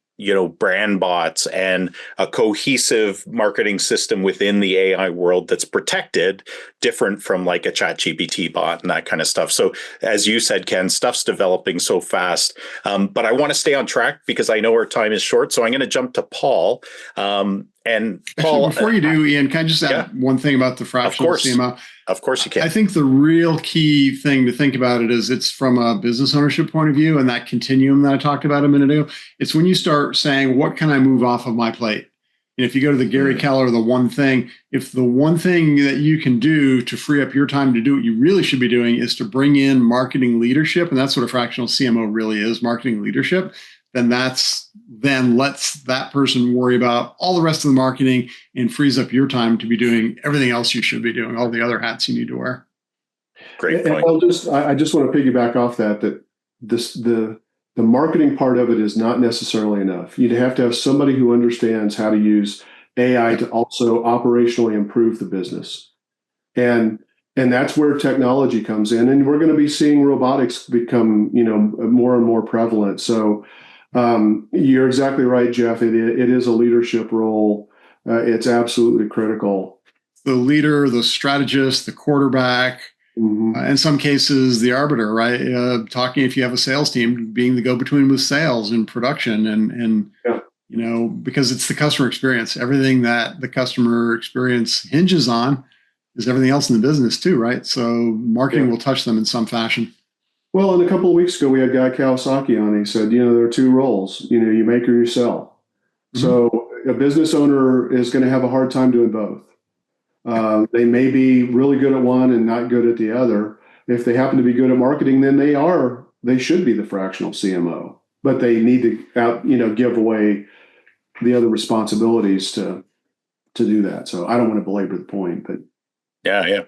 brand bots and a cohesive marketing system within the AI world that's protected, different from like a ChatGPT bot and that kind of stuff. So as you said, Ken, stuff's developing so fast. But I want to stay on track because I know our time is short. So I'm going to jump to Paul. And Paul, actually, before you do, Ian, can I just add one thing about the fractional CMO? Of course you can. I think the real key thing to think about it is it's from a business ownership point of view and that continuum that I talked about a minute ago. It's when you start saying, what can I move off of my plate? And if you go to the Gary Keller, the one thing, if the one thing that you can do to free up your time to do what you really should be doing is to bring in marketing leadership, and that's what a fractional CMO really is, marketing leadership, then lets that person worry about all the rest of the marketing and frees up your time to be doing everything else you should be doing, all the other hats you need to wear. Great point. I just want to piggyback off that the marketing part of it is not necessarily enough. You'd have to have somebody who understands how to use AI to also operationally improve the business. And that's where technology comes in. And we're going to be seeing robotics become, more and more prevalent. So you're exactly right, Jeff. It is a leadership role. It's absolutely critical. The leader, the strategist, the quarterback, in some cases, the arbiter, right? Talking if you have a sales team, being the go-between with sales and production and because it's the customer experience. Everything that the customer experience hinges on is everything else in the business too, right? So marketing will touch them in some fashion. Well, and a couple of weeks ago, we had Guy Kawasaki on. He said, there are two roles. You make or you sell. Mm-hmm. So a business owner is going to have a hard time doing both. They may be really good at one and not good at the other. If they happen to be good at marketing, then they should be the fractional CMO, but they need to give away the other responsibilities to do that. So I don't want to belabor the point, but yeah.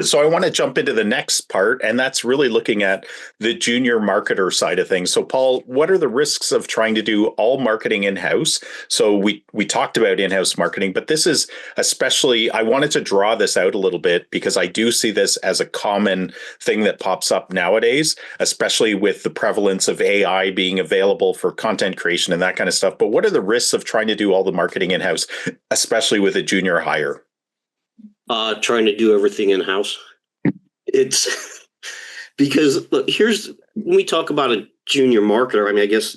So I want to jump into the next part, and that's really looking at the junior marketer side of things. So Paul, what are the risks of trying to do all marketing in-house? So we talked about in-house marketing, but this is especially, I wanted to draw this out a little bit because I do see this as a common thing that pops up nowadays, especially with the prevalence of AI being available for content creation and that kind of stuff. But what are the risks of trying to do all the marketing in-house, especially with a junior hire? Trying to do everything in-house. It's because look, when we talk about a junior marketer, I guess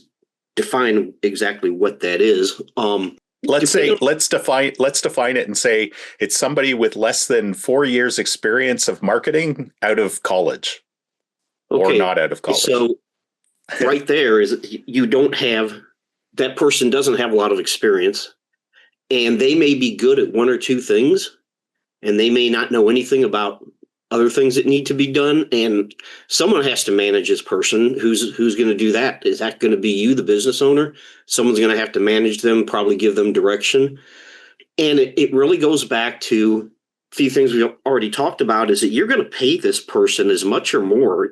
define exactly what that is. Let's define it and say it's somebody with less than 4 years experience of marketing out of college, or not out of college. So right there is that person doesn't have a lot of experience, and they may be good at one or two things, and they may not know anything about other things that need to be done. And someone has to manage this person. Who's going to do that? Is that going to be you, the business owner? Someone's going to have to manage them, probably give them direction. And it really goes back to a few things we've already talked about, is that you're going to pay this person as much or more,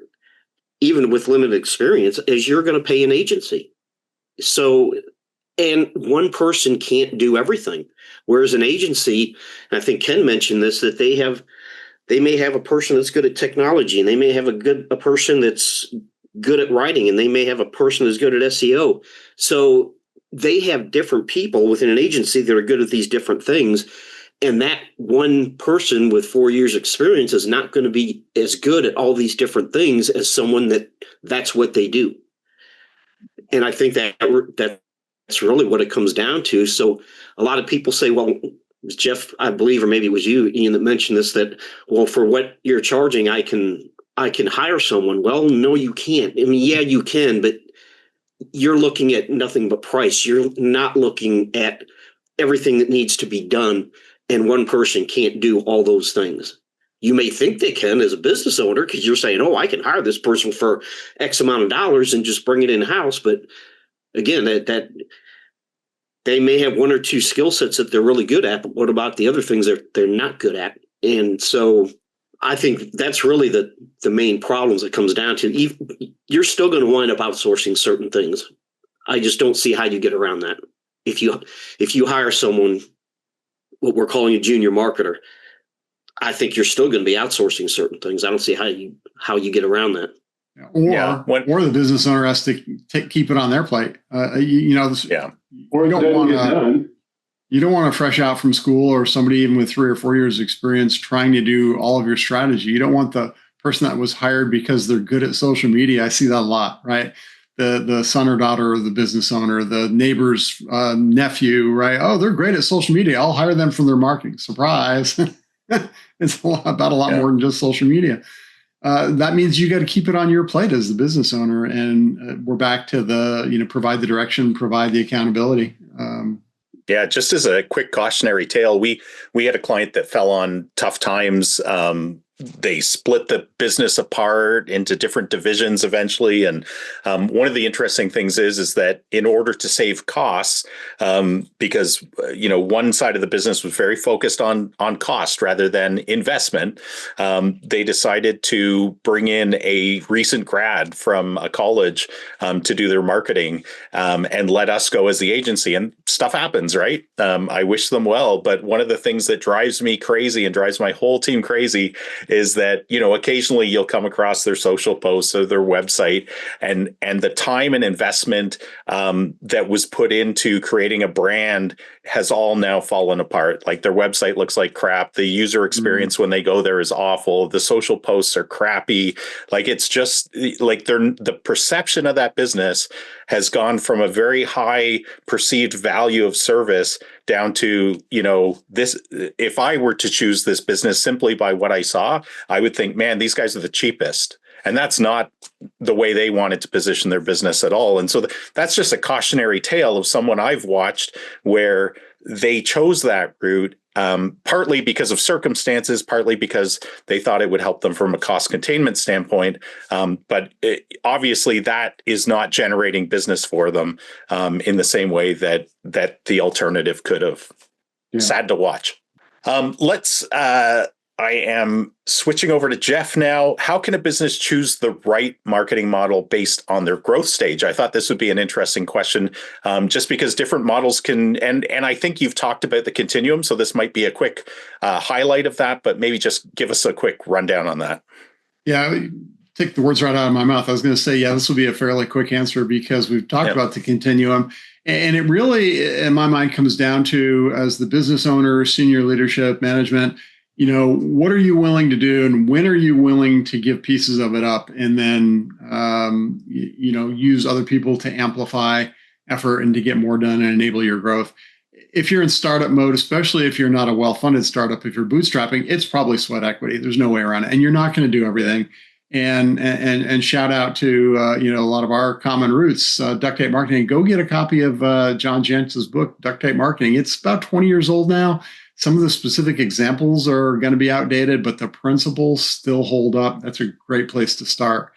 even with limited experience, as you're going to pay an agency. So, and one person can't do everything. Whereas an agency, and I think Ken mentioned this, that they may have a person that's good at technology, and they may have a person that's good at writing, and they may have a person that's good at SEO. So they have different people within an agency that are good at these different things. And that one person with 4 years experience is not going to be as good at all these different things as someone that's what they do. And I think that's really what it comes down to. So a lot of people say, well, Jeff, I believe, or maybe it was you, Ian, that mentioned this, that, well, for what you're charging, I can hire someone. Well, no, you can't. Yeah, you can, but you're looking at nothing but price. You're not looking at everything that needs to be done, and one person can't do all those things. You may think they can as a business owner, because you're saying, oh, I can hire this person for X amount of dollars and just bring it in-house. But again, that they may have one or two skill sets that they're really good at, but what about the other things they're not good at? And so I think that's really the main problems it comes down to. You're still going to wind up outsourcing certain things. I just don't see how you get around that. If you hire someone, what we're calling a junior marketer, I think you're still going to be outsourcing certain things. I don't see how you get around that. Or the business owner has to keep it on their plate. Or you don't want to fresh out from school, or somebody even with 3 or 4 years experience trying to do all of your strategy. You don't want the person that was hired because they're good at social media. I see that a lot, right? The son or daughter of the business owner, the neighbor's nephew, right? Oh, they're great at social media. I'll hire them from their marketing. Surprise. It's about a lot more than just social media. That means you got to keep it on your plate as the business owner. And we're back to provide the direction, provide the accountability. Just as a quick cautionary tale, we had a client that fell on tough times. They split the business apart into different divisions eventually. And one of the interesting things is that in order to save costs, because one side of the business was very focused on cost rather than investment, they decided to bring in a recent grad from a college to do their marketing, and let us go as the agency. And stuff happens, right? I wish them well, but one of the things that drives me crazy and drives my whole team crazy is that, occasionally you'll come across their social posts or their website, and the time and investment that was put into creating a brand has all now fallen apart. Like, their website looks like crap. The user experience when they go there is awful. The social posts are crappy. Like, it's just like the perception of that business has gone from a very high perceived value of service down to, this. If I were to choose this business simply by what I saw, I would think, man, these guys are the cheapest. And that's not the way they wanted to position their business at all. And so that's just a cautionary tale of someone I've watched where they chose that route, partly because of circumstances, partly because they thought it would help them from a cost containment standpoint. Obviously, that is not generating business for them in the same way that the alternative could have. Yeah. Sad to watch. I am switching over to Jeff now. How can a business choose the right marketing model based on their growth stage? I thought this would be an interesting question, just because different models can, and I think you've talked about the continuum, so this might be a quick highlight of that, but maybe just give us a quick rundown on that. Yeah, take the words right out of my mouth. I was going to say, yeah, this will be a fairly quick answer because we've talked about the continuum. And it really, in my mind, comes down to, as the business owner, senior leadership, management, what are you willing to do and when are you willing to give pieces of it up and then, use other people to amplify effort and to get more done and enable your growth. If you're in startup mode, especially if you're not a well-funded startup, if you're bootstrapping, it's probably sweat equity. There's no way around it. And you're not going to do everything. And shout out to, a lot of our common roots, duct tape marketing. Go get a copy of John Jentz's book, Duct Tape Marketing. It's about 20 years old now. Some of the specific examples are going to be outdated, but the principles still hold up. That's a great place to start.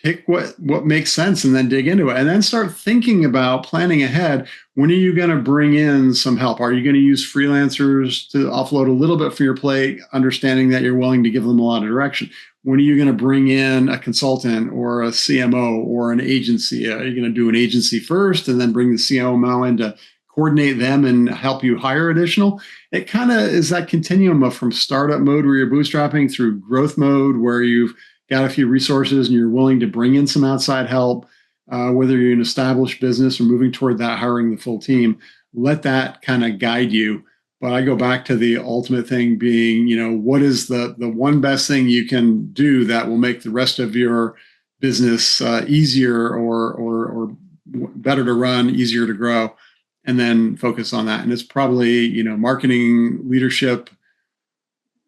Pick what makes sense and then dig into it. And then start thinking about planning ahead. When are you going to bring in some help? Are you going to use freelancers to offload a little bit from your plate, understanding that you're willing to give them a lot of direction? When are you going to bring in a consultant or a CMO or an agency? Are you going to do an agency first and then bring the CMO in to coordinate them and help you hire additional? It kind of is that continuum of from startup mode where you're bootstrapping through growth mode where you've got a few resources and you're willing to bring in some outside help, whether you're an established business or moving toward that, hiring the full team. Let that kind of guide you. But I go back to the ultimate thing being, what is the one best thing you can do that will make the rest of your business easier or better to run, easier to grow, and then focus on that. And it's probably, marketing, leadership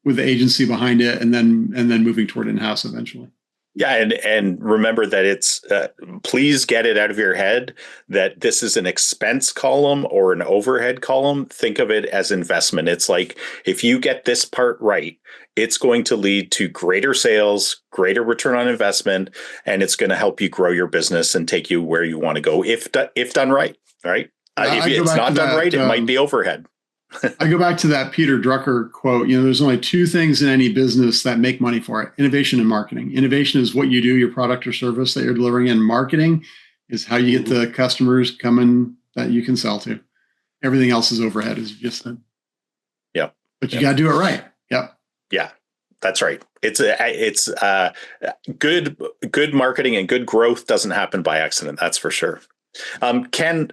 with the agency behind it, and then moving toward in-house eventually. Yeah, and remember that it's please get it out of your head that this is an expense column or an overhead column. Think of it as investment. It's like if you get this part right, it's going to lead to greater sales, greater return on investment, and it's going to help you grow your business and take you where you want to go if done right. Right? If it's not done right, it might be overhead. I go back to that Peter Drucker quote. There's only two things in any business that make money for it: innovation and marketing. Innovation is what you do, your product or service that you're delivering, and marketing is how you get the customers coming that you can sell to. Everything else is overhead, as you just said. Yeah, but you got to do it right. Yep. Yeah, that's right. It's good marketing and good growth doesn't happen by accident. That's for sure. Ken,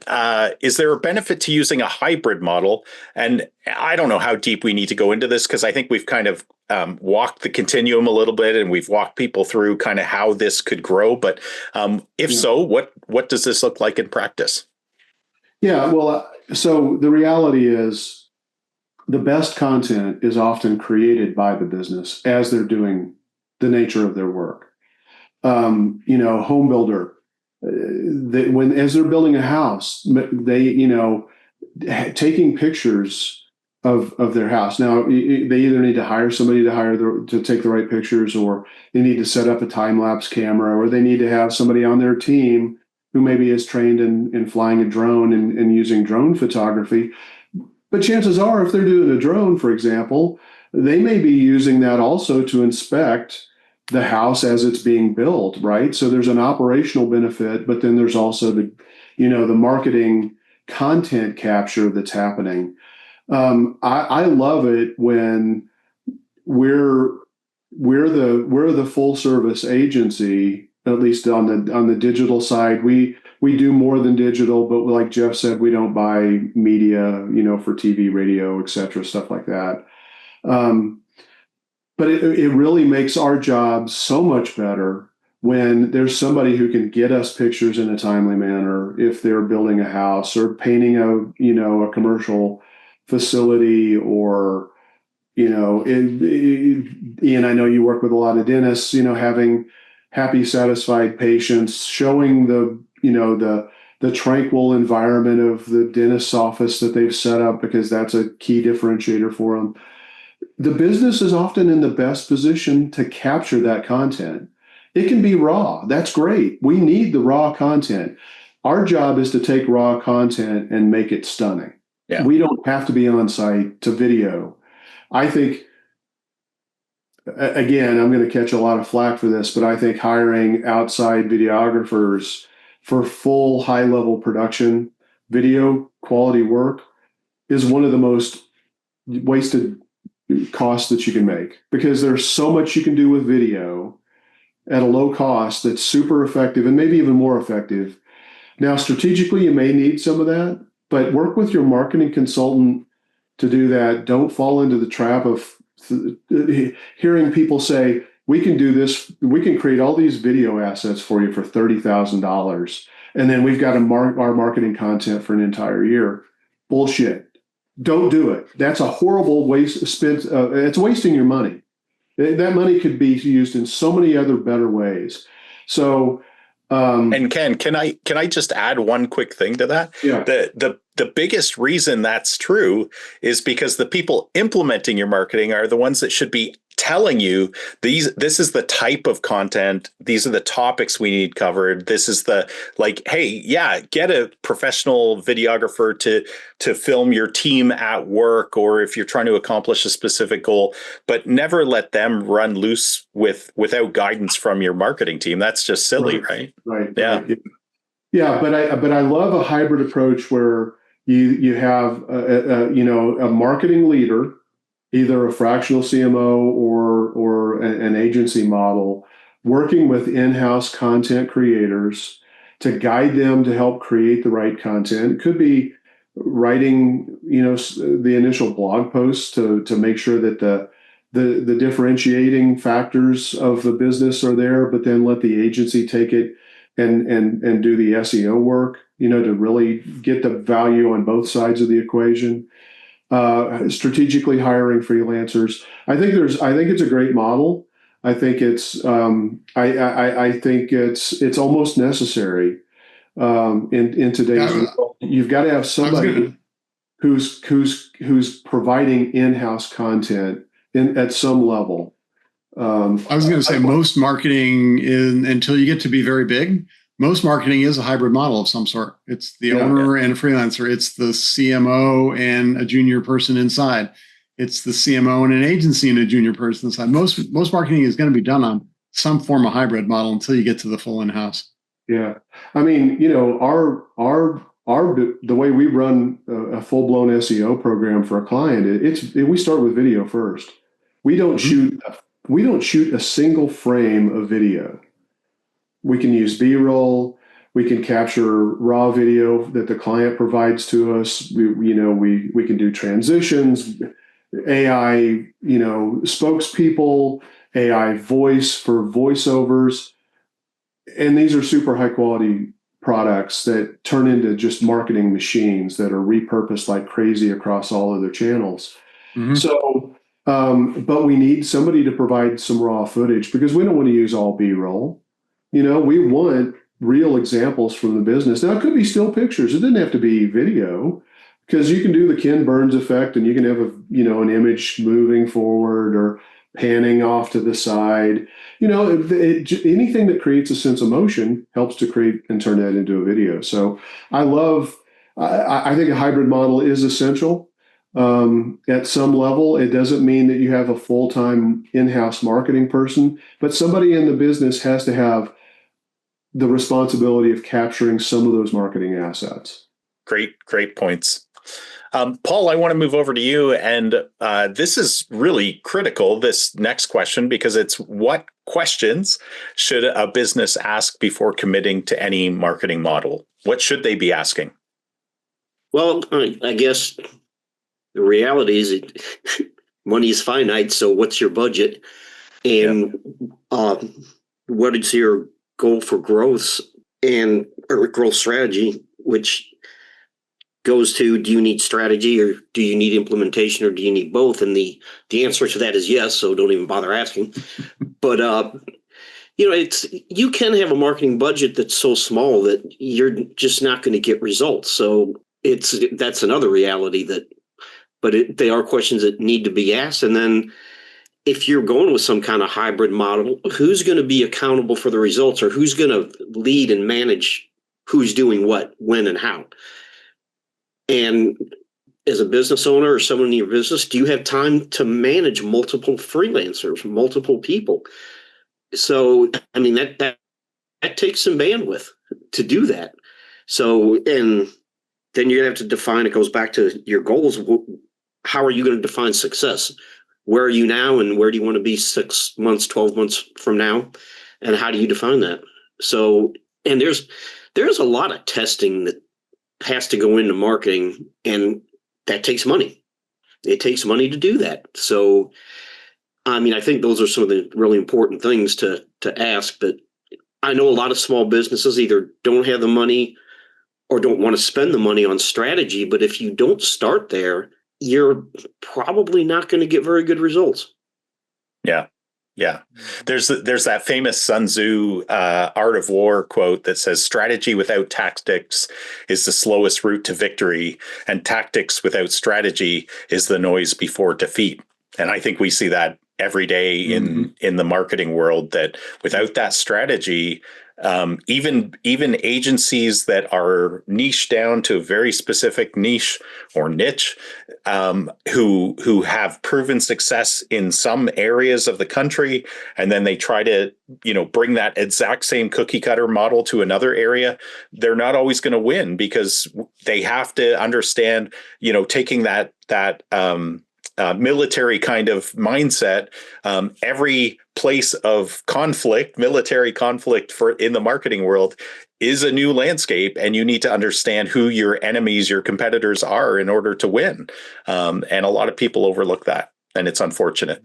is there a benefit to using a hybrid model? And I don't know how deep we need to go into this because I think we've kind of walked the continuum a little bit and we've walked people through kind of how this could grow. But if so, what does this look like in practice? Yeah, well, so the reality is the best content is often created by the business as they're doing the nature of their work. Home builder. As they're building a house, they taking pictures of their house. Now they either need to hire somebody to take the right pictures, or they need to set up a time lapse camera, or they need to have somebody on their team who maybe is trained in flying a drone and using drone photography. But chances are, if they're doing a drone, for example, they may be using that also to inspect the house as it's being built, right? So there's an operational benefit, but then there's also the marketing content capture that's happening. I love it when we're the full service agency, at least on the digital side. We do more than digital, but like Jeff said, we don't buy media, for TV, radio, et cetera, stuff like that. But it really makes our job so much better when there's somebody who can get us pictures in a timely manner if they're building a house or painting a commercial facility, or Ian, I know you work with a lot of dentists, having happy, satisfied patients, showing the tranquil environment of the dentist's office that they've set up because that's a key differentiator for them. The business is often in the best position to capture that content. It can be raw. That's great. We need the raw content. Our job is to take raw content and make it stunning. Yeah. We don't have to be on site to video. I think, again, I'm going to catch a lot of flack for this, but I think hiring outside videographers for full high-level production video quality work is one of the most wasted costs that you can make, because there's so much you can do with video at a low cost that's super effective and maybe even more effective. Now, strategically, you may need some of that, but work with your marketing consultant to do that. Don't fall into the trap of hearing people say, we can do this, we can create all these video assets for you for $30,000, and then we've got our marketing content for an entire year. Bullshit. Don't do it. That's a horrible waste. It's wasting your money. That money could be used in so many other better ways. So, and Ken, can I just add one quick thing to that? Yeah. The biggest reason that's true is because the people implementing your marketing are the ones that should be telling you this is the type of content, these are the topics we need covered. This is the, like, hey, yeah, get a professional videographer to film your team at work, or if you're trying to accomplish a specific goal, but never let them run loose without guidance from your marketing team. That's just silly, right? Right. Yeah. Right. Yeah, but I love a hybrid approach where you have a marketing leader, either a fractional CMO or an agency model, working with in-house content creators to guide them to help create the right content. It could be writing, the initial blog posts to make sure that the differentiating factors of the business are there, but then let the agency take it and do the SEO work, to really get the value on both sides of the equation. Strategically hiring freelancers. I think it's a great model. I think it's it's almost necessary in today's world. You've got to have somebody who's providing in-house content at some level. I was going to say most marketing until you get to be very big, most marketing is a hybrid model of some sort. It's the owner and a freelancer. It's the CMO and a junior person inside. It's the CMO and an agency and a junior person inside. Most marketing is going to be done on some form of hybrid model until you get to the full in-house. Yeah. I mean, the way we run a full-blown SEO program for a client, we start with video first. We don't shoot a single frame of video. We can use B-roll. We can capture raw video that the client provides to us. We can do transitions, AI, spokespeople, AI voice for voiceovers. And these are super high quality products that turn into just marketing machines that are repurposed like crazy across all other channels. Mm-hmm. So, but we need somebody to provide some raw footage, because we don't want to use all B-roll. We want real examples from the business. Now, it could be still pictures. It doesn't have to be video, because you can do the Ken Burns effect, and you can have an image moving forward or panning off to the side. Anything that creates a sense of motion helps to create and turn that into a video. So I think a hybrid model is essential. At some level, it doesn't mean that you have a full-time in-house marketing person, but somebody in the business has to have the responsibility of capturing some of those marketing assets. Great points. Paul, I want to move over to you. And this is really critical, this next question, because it's what questions should a business ask before committing to any marketing model? What should they be asking? Well, I guess the reality is money is finite. So what's your budget? And what is your goal for growth or growth strategy, which goes to, do you need strategy, or do you need implementation, or do you need both? And the answer to that is yes. So don't even bother asking. But you can have a marketing budget that's so small that you're just not going to get results. So that's another reality they are questions that need to be asked. And then if you're going with some kind of hybrid model, who's going to be accountable for the results, or who's going to lead and manage who's doing what, when, and how? And as a business owner or someone in your business, do you have time to manage multiple freelancers, multiple people? So, I mean, that takes some bandwidth to do that. So, and then you're going to have to define, it goes back to your goals. How are you going to define success? Where are you now, and where do you want to be 6 months, 12 months from now? And how do you define that? So, and there's a lot of testing that has to go into marketing, and that takes money. It takes money to do that. So, I mean, I think those are some of the really important things to ask. But I know a lot of small businesses either don't have the money or don't want to spend the money on strategy. But if you don't start there, you're probably not going to get very good results. Yeah. Yeah. There's that famous Sun Tzu Art of War quote that says strategy without tactics is the slowest route to victory, and tactics without strategy is the noise before defeat. And I think we see that every day in the marketing world, that without that strategy, even agencies that are niche down to a very specific niche or niche, who have proven success in some areas of the country, and then they try to bring that exact same cookie cutter model to another area, they're not always going to win, because they have to understand, taking that military kind of mindset, every place of conflict, military conflict in the marketing world is a new landscape, and you need to understand who your enemies, your competitors are in order to win. And a lot of people overlook that, and it's unfortunate.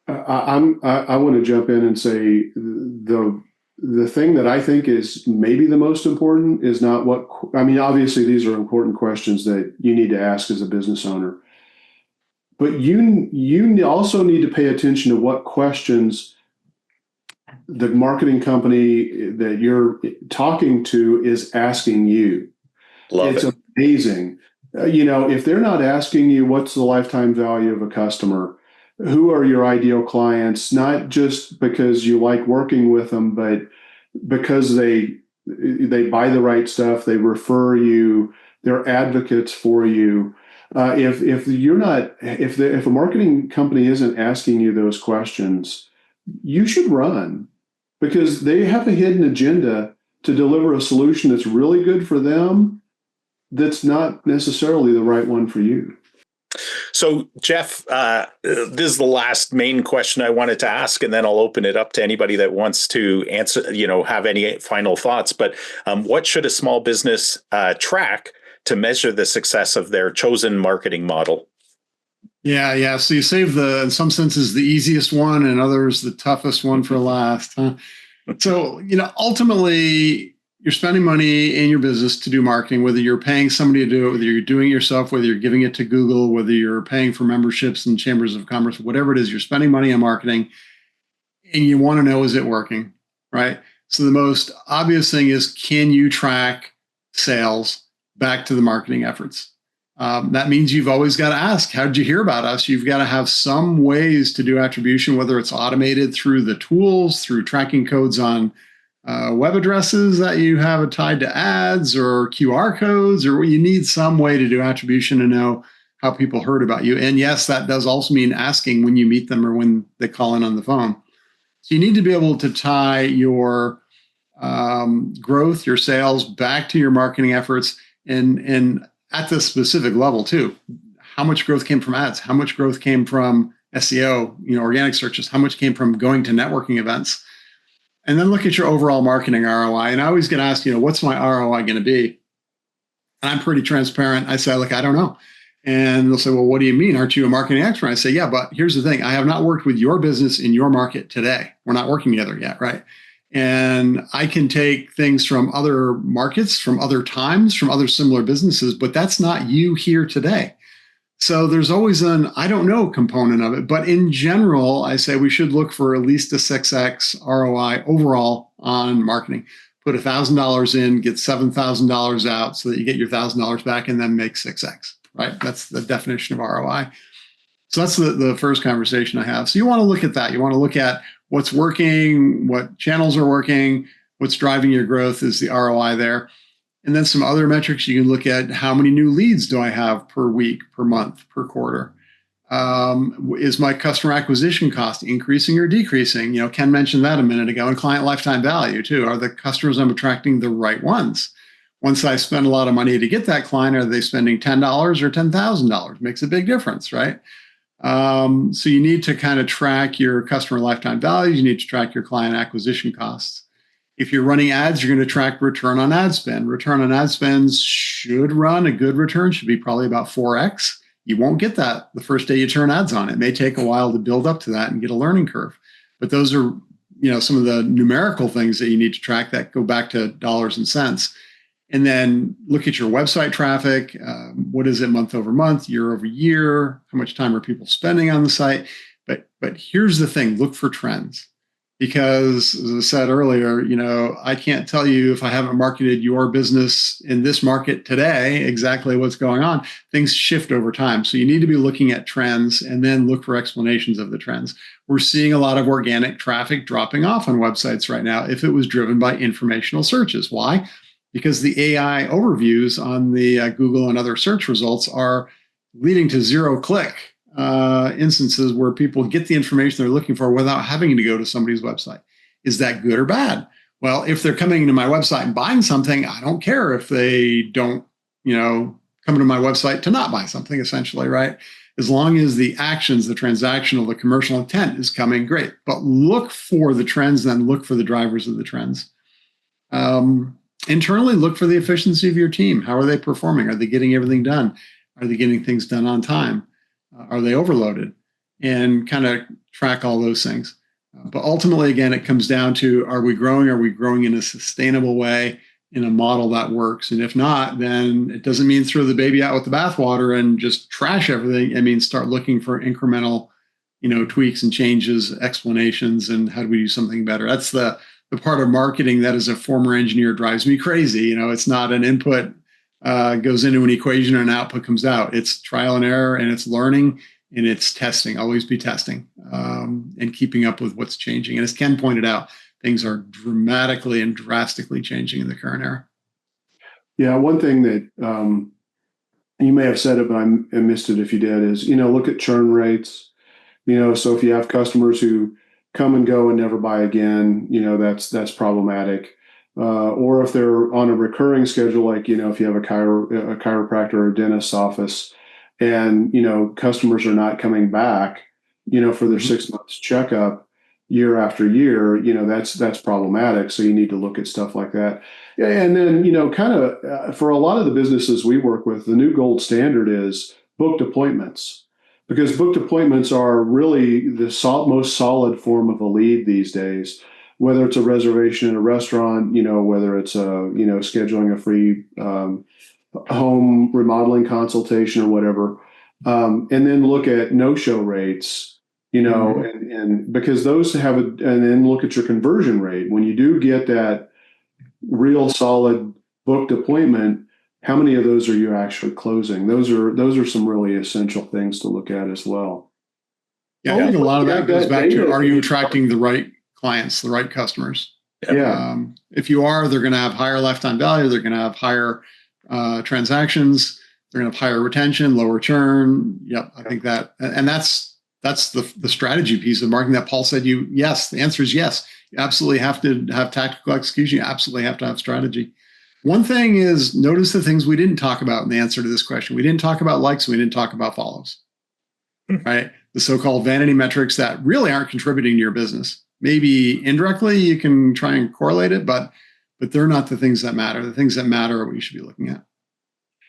I want to jump in and say the thing that I think is maybe the most important is not obviously these are important questions that you need to ask as a business owner. But you also need to pay attention to what questions the marketing company that you're talking to is asking you. It's amazing. If they're not asking you what's the lifetime value of a customer, who are your ideal clients, not just because you like working with them, but because they buy the right stuff, they refer you, they're advocates for you. If a marketing company isn't asking you those questions, you should run, because they have a hidden agenda to deliver a solution that's really good for them, that's not necessarily the right one for you. So, Jeff, this is the last main question I wanted to ask, and then I'll open it up to anybody that wants to answer, have any final thoughts. But what should a small business track to measure the success of their chosen marketing model? Yeah. So you save in some senses, the easiest one, and others the toughest one for last. Huh? So, ultimately, you're spending money in your business to do marketing, whether you're paying somebody to do it, whether you're doing it yourself, whether you're giving it to Google, whether you're paying for memberships in chambers of commerce, whatever it is, you're spending money on marketing, and you want to know, is it working, right? So the most obvious thing is, can you track sales back to the marketing efforts? That means you've always got to ask, how did you hear about us? You've got to have some ways to do attribution, whether it's automated through the tools, through tracking codes on web addresses that you have tied to ads, or QR codes, or you need some way to do attribution to know how people heard about you. And yes, that does also mean asking when you meet them or when they call in on the phone. So you need to be able to tie your growth, your sales back to your marketing efforts, and at this specific level too. How much growth came from ads? How much growth came from SEO, organic searches? How much came from going to networking events? And then look at your overall marketing ROI. And I always get asked, what's my ROI going to be? And I'm pretty transparent. I say, look, I don't know. And they'll say, well, what do you mean? Aren't you a marketing expert? I say, yeah, but here's the thing. I have not worked with your business in your market today. We're not working together yet, right? And I can take things from other markets, from other times, from other similar businesses, but that's not you here today. So there's always an I don't know component of it. But in general, I say we should look for at least a 6x ROI overall on marketing. Put $1,000 in, get $7,000 out so that you get your $1,000 back and then make 6x, right? That's the definition of ROI. So that's the first conversation I have. So you want to look at that. You want to look at what's working, what channels are working, what's driving your growth is the ROI there. And then some other metrics you can look at: how many new leads do I have per week, per month, per quarter? Is my customer acquisition cost increasing or decreasing? Ken mentioned that a minute ago. And client lifetime value too. Are the customers I'm attracting the right ones? Once I spend a lot of money to get that client, are they spending $10 or $10,000? Makes a big difference, right? So you need to kind of track your customer lifetime values. You need to track your client acquisition costs. If you're running ads, you're going to track return on ad spend. Return on ad spend should run, a good return should be probably about 4x. You won't get that the first day you turn ads on. It may take a while to build up to that and get a learning curve. But those are, some of the numerical things that you need to track that go back to dollars and cents. And then look at your website traffic. What is it month over month, year over year? How much time are people spending on the site? But here's the thing: look for trends. Because as I said earlier, I can't tell you, if I haven't marketed your business in this market today, exactly what's going on. Things shift over time. So you need to be looking at trends and then look for explanations of the trends. We're seeing a lot of organic traffic dropping off on websites right now if it was driven by informational searches. Why? Because the AI overviews on the Google and other search results are leading to zero-click instances where people get the information they're looking for without having to go to somebody's website. Is that good or bad? Well, if they're coming to my website and buying something, I don't care if they don't, come to my website to not buy something, essentially, right? As long as the actions, the transactional, the commercial intent is coming, great. But look for the trends, then look for the drivers of the trends. Internally, look for the efficiency of your team. How are they performing? Are they getting everything done? Are they getting things done on time? Are they overloaded? And kind of track all those things. But ultimately, again, it comes down to, are we growing? Are we growing in a sustainable way, in a model that works? And if not, then it doesn't mean throw the baby out with the bathwater and just trash everything. It means start looking for incremental, tweaks and changes, explanations, and how do we do something better? That's the part of marketing that, as a former engineer, drives me crazy. It's not an input goes into an equation and an output comes out. It's trial and error, and it's learning, and it's testing. Always be testing and keeping up with what's changing. And as Ken pointed out, things are dramatically and drastically changing in the current era. Yeah, one thing that you may have said it, but I missed it if you did, is, look at churn rates. So if you have customers who come and go and never buy again, that's problematic. Or if they're on a recurring schedule, like, if you have a chiropractor or a dentist's office, and, customers are not coming back, for their 6 months checkup year after year, that's problematic. So you need to look at stuff like that. Yeah, and then, kind of for a lot of the businesses we work with, the new gold standard is booked appointments, because booked appointments are really the most solid form of a lead these days. Whether it's a reservation in a restaurant, whether it's scheduling a free home remodeling consultation or whatever, and then look at no-show rates, and because those and then look at your conversion rate. When you do get that real solid booked appointment, how many of those are you actually closing? Those are some really essential things to look at as well. Yeah, I think a lot of that goes back to, are you attracting the right clients, the right customers? Yeah. If you are, they're going to have higher lifetime value. They're going to have higher transactions. They're going to have higher retention, lower churn. Yep, I think that, and that's the strategy piece of marketing that Paul said. Yes, the answer is yes. You absolutely have to have tactical execution. You absolutely have to have strategy. One thing is, notice the things we didn't talk about in the answer to this question. We didn't talk about likes. We didn't talk about follows. Right? The so-called vanity metrics that really aren't contributing to your business. Maybe indirectly you can try and correlate it, but they're not the things that matter. The things that matter are what you should be looking at.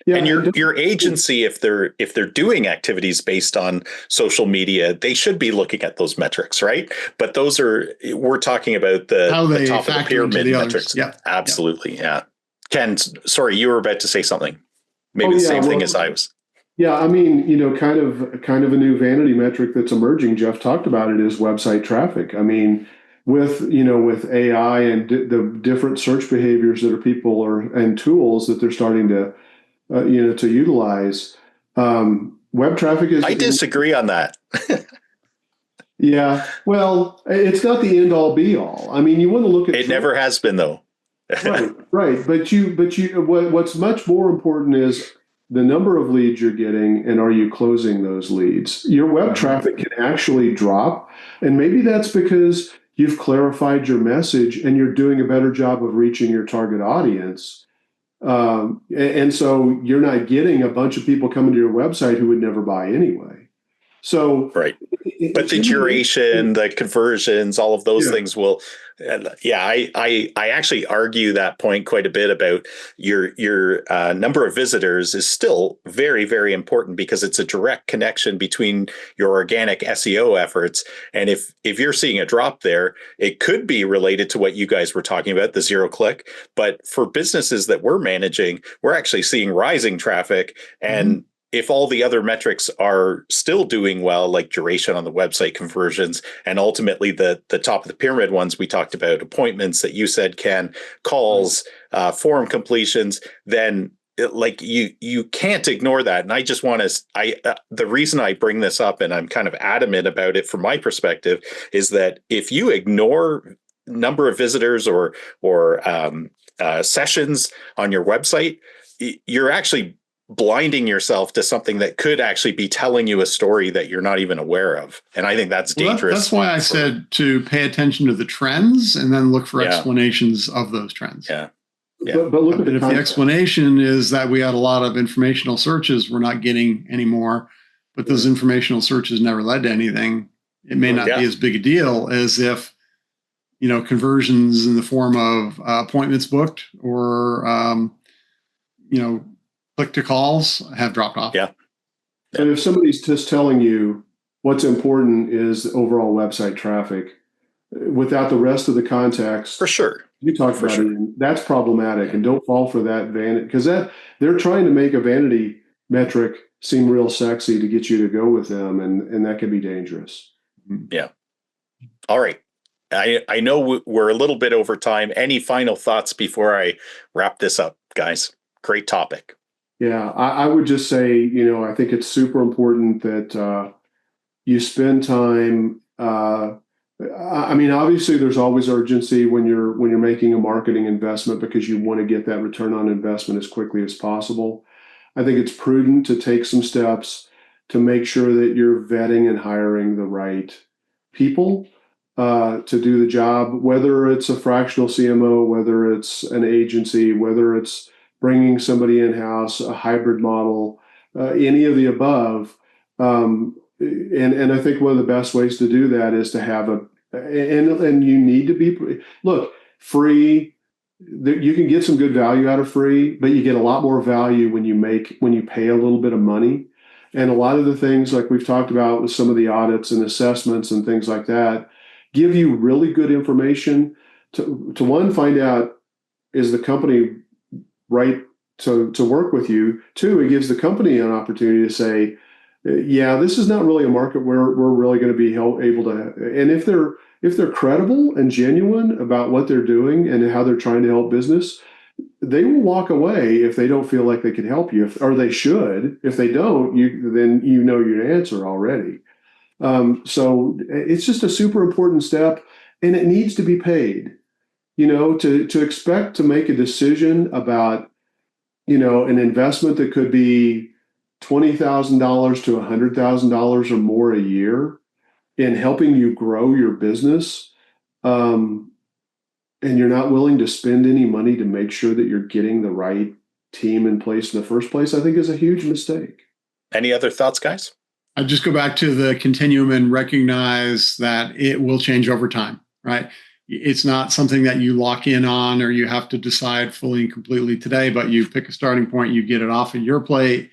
Yeah, and your agency, if they're doing activities based on social media, they should be looking at those metrics, right? But we're talking about the top of the pyramid metrics. Yeah, absolutely. Yeah. Ken, sorry, you were about to say something. Maybe the same thing as I was. Yeah, I mean, kind of a new vanity metric that's emerging. Jeff talked about it, is website traffic. I mean, with AI and the different search behaviors that people are and tools that they're starting to to utilize, web traffic is. I disagree on that. Yeah, well, it's not the end all be all. I mean, you want to look at It never has been, though. right. What's much more important is the number of leads you're getting, and are you closing those leads? Your web traffic can actually drop, and maybe that's because you've clarified your message and you're doing a better job of reaching your target audience. And so you're not getting a bunch of people coming to your website who would never buy anyway. So, right. But the duration, the conversions, all of those things will, I actually argue that point quite a bit about your number of visitors is still very, very important, because it's a direct connection between your organic SEO efforts. And if you're seeing a drop there, it could be related to what you guys were talking about, the zero click. But for businesses that we're managing, we're actually seeing rising traffic. And if all the other metrics are still doing well, like duration on the website, conversions, and ultimately the top of the pyramid ones we talked about, appointments that you said, Ken, calls, form completions, then you can't ignore that. And I just want to, the reason I bring this up, and I'm kind of adamant about it from my perspective, is that if you ignore number of visitors or sessions on your website, you're actually blinding yourself to something that could actually be telling you a story that you're not even aware of. And I think that's dangerous. That's why I said to pay attention to the trends and then look for explanations of those trends. Yeah. But look at if the explanation is that we had a lot of informational searches we're not getting anymore, but those informational searches never led to anything, it may not be as big a deal as if, conversions in the form of appointments booked or, click to calls have dropped off. But if somebody's just telling you what's important is the overall website traffic without the rest of the context, for sure, you talked about it, that's problematic. And don't fall for that vanity, because they're trying to make a vanity metric seem real sexy to get you to go with them, and that can be dangerous. Yeah. All right. I know we're a little bit over time. Any final thoughts before I wrap this up, guys? Great topic. Yeah, I would just say, I think it's super important that you spend time. I mean, obviously, there's always urgency when you're making a marketing investment, because you want to get that return on investment as quickly as possible. I think it's prudent to take some steps to make sure that you're vetting and hiring the right people to do the job, whether it's a fractional CMO, whether it's an agency, whether it's bringing somebody in-house, a hybrid model, any of the above. And I think one of the best ways to do that is to have and you need to be, free. You can get some good value out of free, but you get a lot more value when you pay a little bit of money. And a lot of the things like we've talked about with some of the audits and assessments and things like that give you really good information to one, find out, is the company right to work with you? Two, it gives the company an opportunity to say, this is not really a market where we're really going to be able to. And if they're credible and genuine about what they're doing and how they're trying to help business, they will walk away if they don't feel like they can help you, or they should. If they don't, then you know your answer already. So it's just a super important step, and it needs to be paid. To expect to make a decision about, an investment that could be $20,000 to $100,000 or more a year in helping you grow your business, and you're not willing to spend any money to make sure that you're getting the right team in place in the first place, I think is a huge mistake. Any other thoughts, guys? I'd just go back to the continuum and recognize that it will change over time, right? It's not something that you lock in on or you have to decide fully and completely today, but you pick a starting point, you get it off of your plate,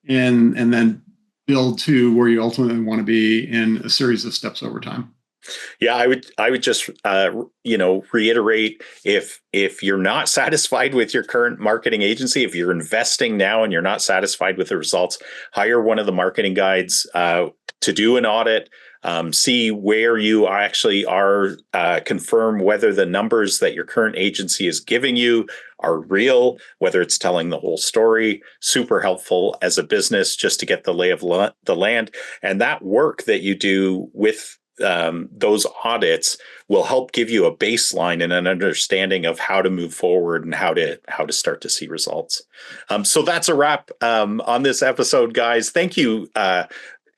and then build to where you ultimately want to be in a series of steps over time. Yeah, I would just reiterate, if you're not satisfied with your current marketing agency, if you're investing now and you're not satisfied with the results, hire one of the marketing guides to do an audit. See where you actually are, confirm whether the numbers that your current agency is giving you are real, whether it's telling the whole story. Super helpful as a business just to get the lay of the land. And that work that you do with those audits will help give you a baseline and an understanding of how to move forward and how to start to see results. So that's a wrap on this episode, guys. Thank you,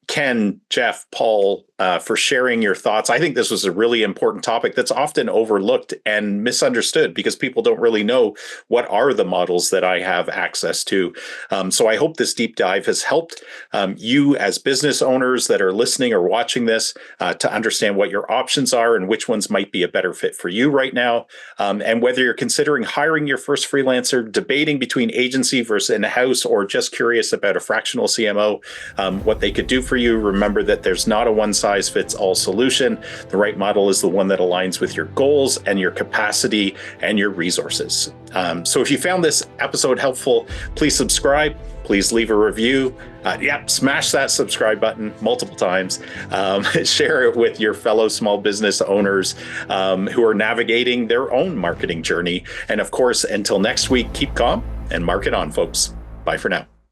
Ken, Jeff, Paul, for sharing your thoughts. I think this was a really important topic that's often overlooked and misunderstood because people don't really know what are the models that I have access to. So I hope this deep dive has helped you as business owners that are listening or watching this to understand what your options are and which ones might be a better fit for you right now. And whether you're considering hiring your first freelancer, debating between agency versus in-house, or just curious about a fractional CMO, what they could do for you, remember that there's not a one-size-fits-all solution. The right model is the one that aligns with your goals and your capacity and your resources. So if you found this episode helpful, please subscribe. Please leave a review. Smash that subscribe button multiple times. Share it with your fellow small business owners who are navigating their own marketing journey. And of course, until next week, keep calm and market on, folks. Bye for now.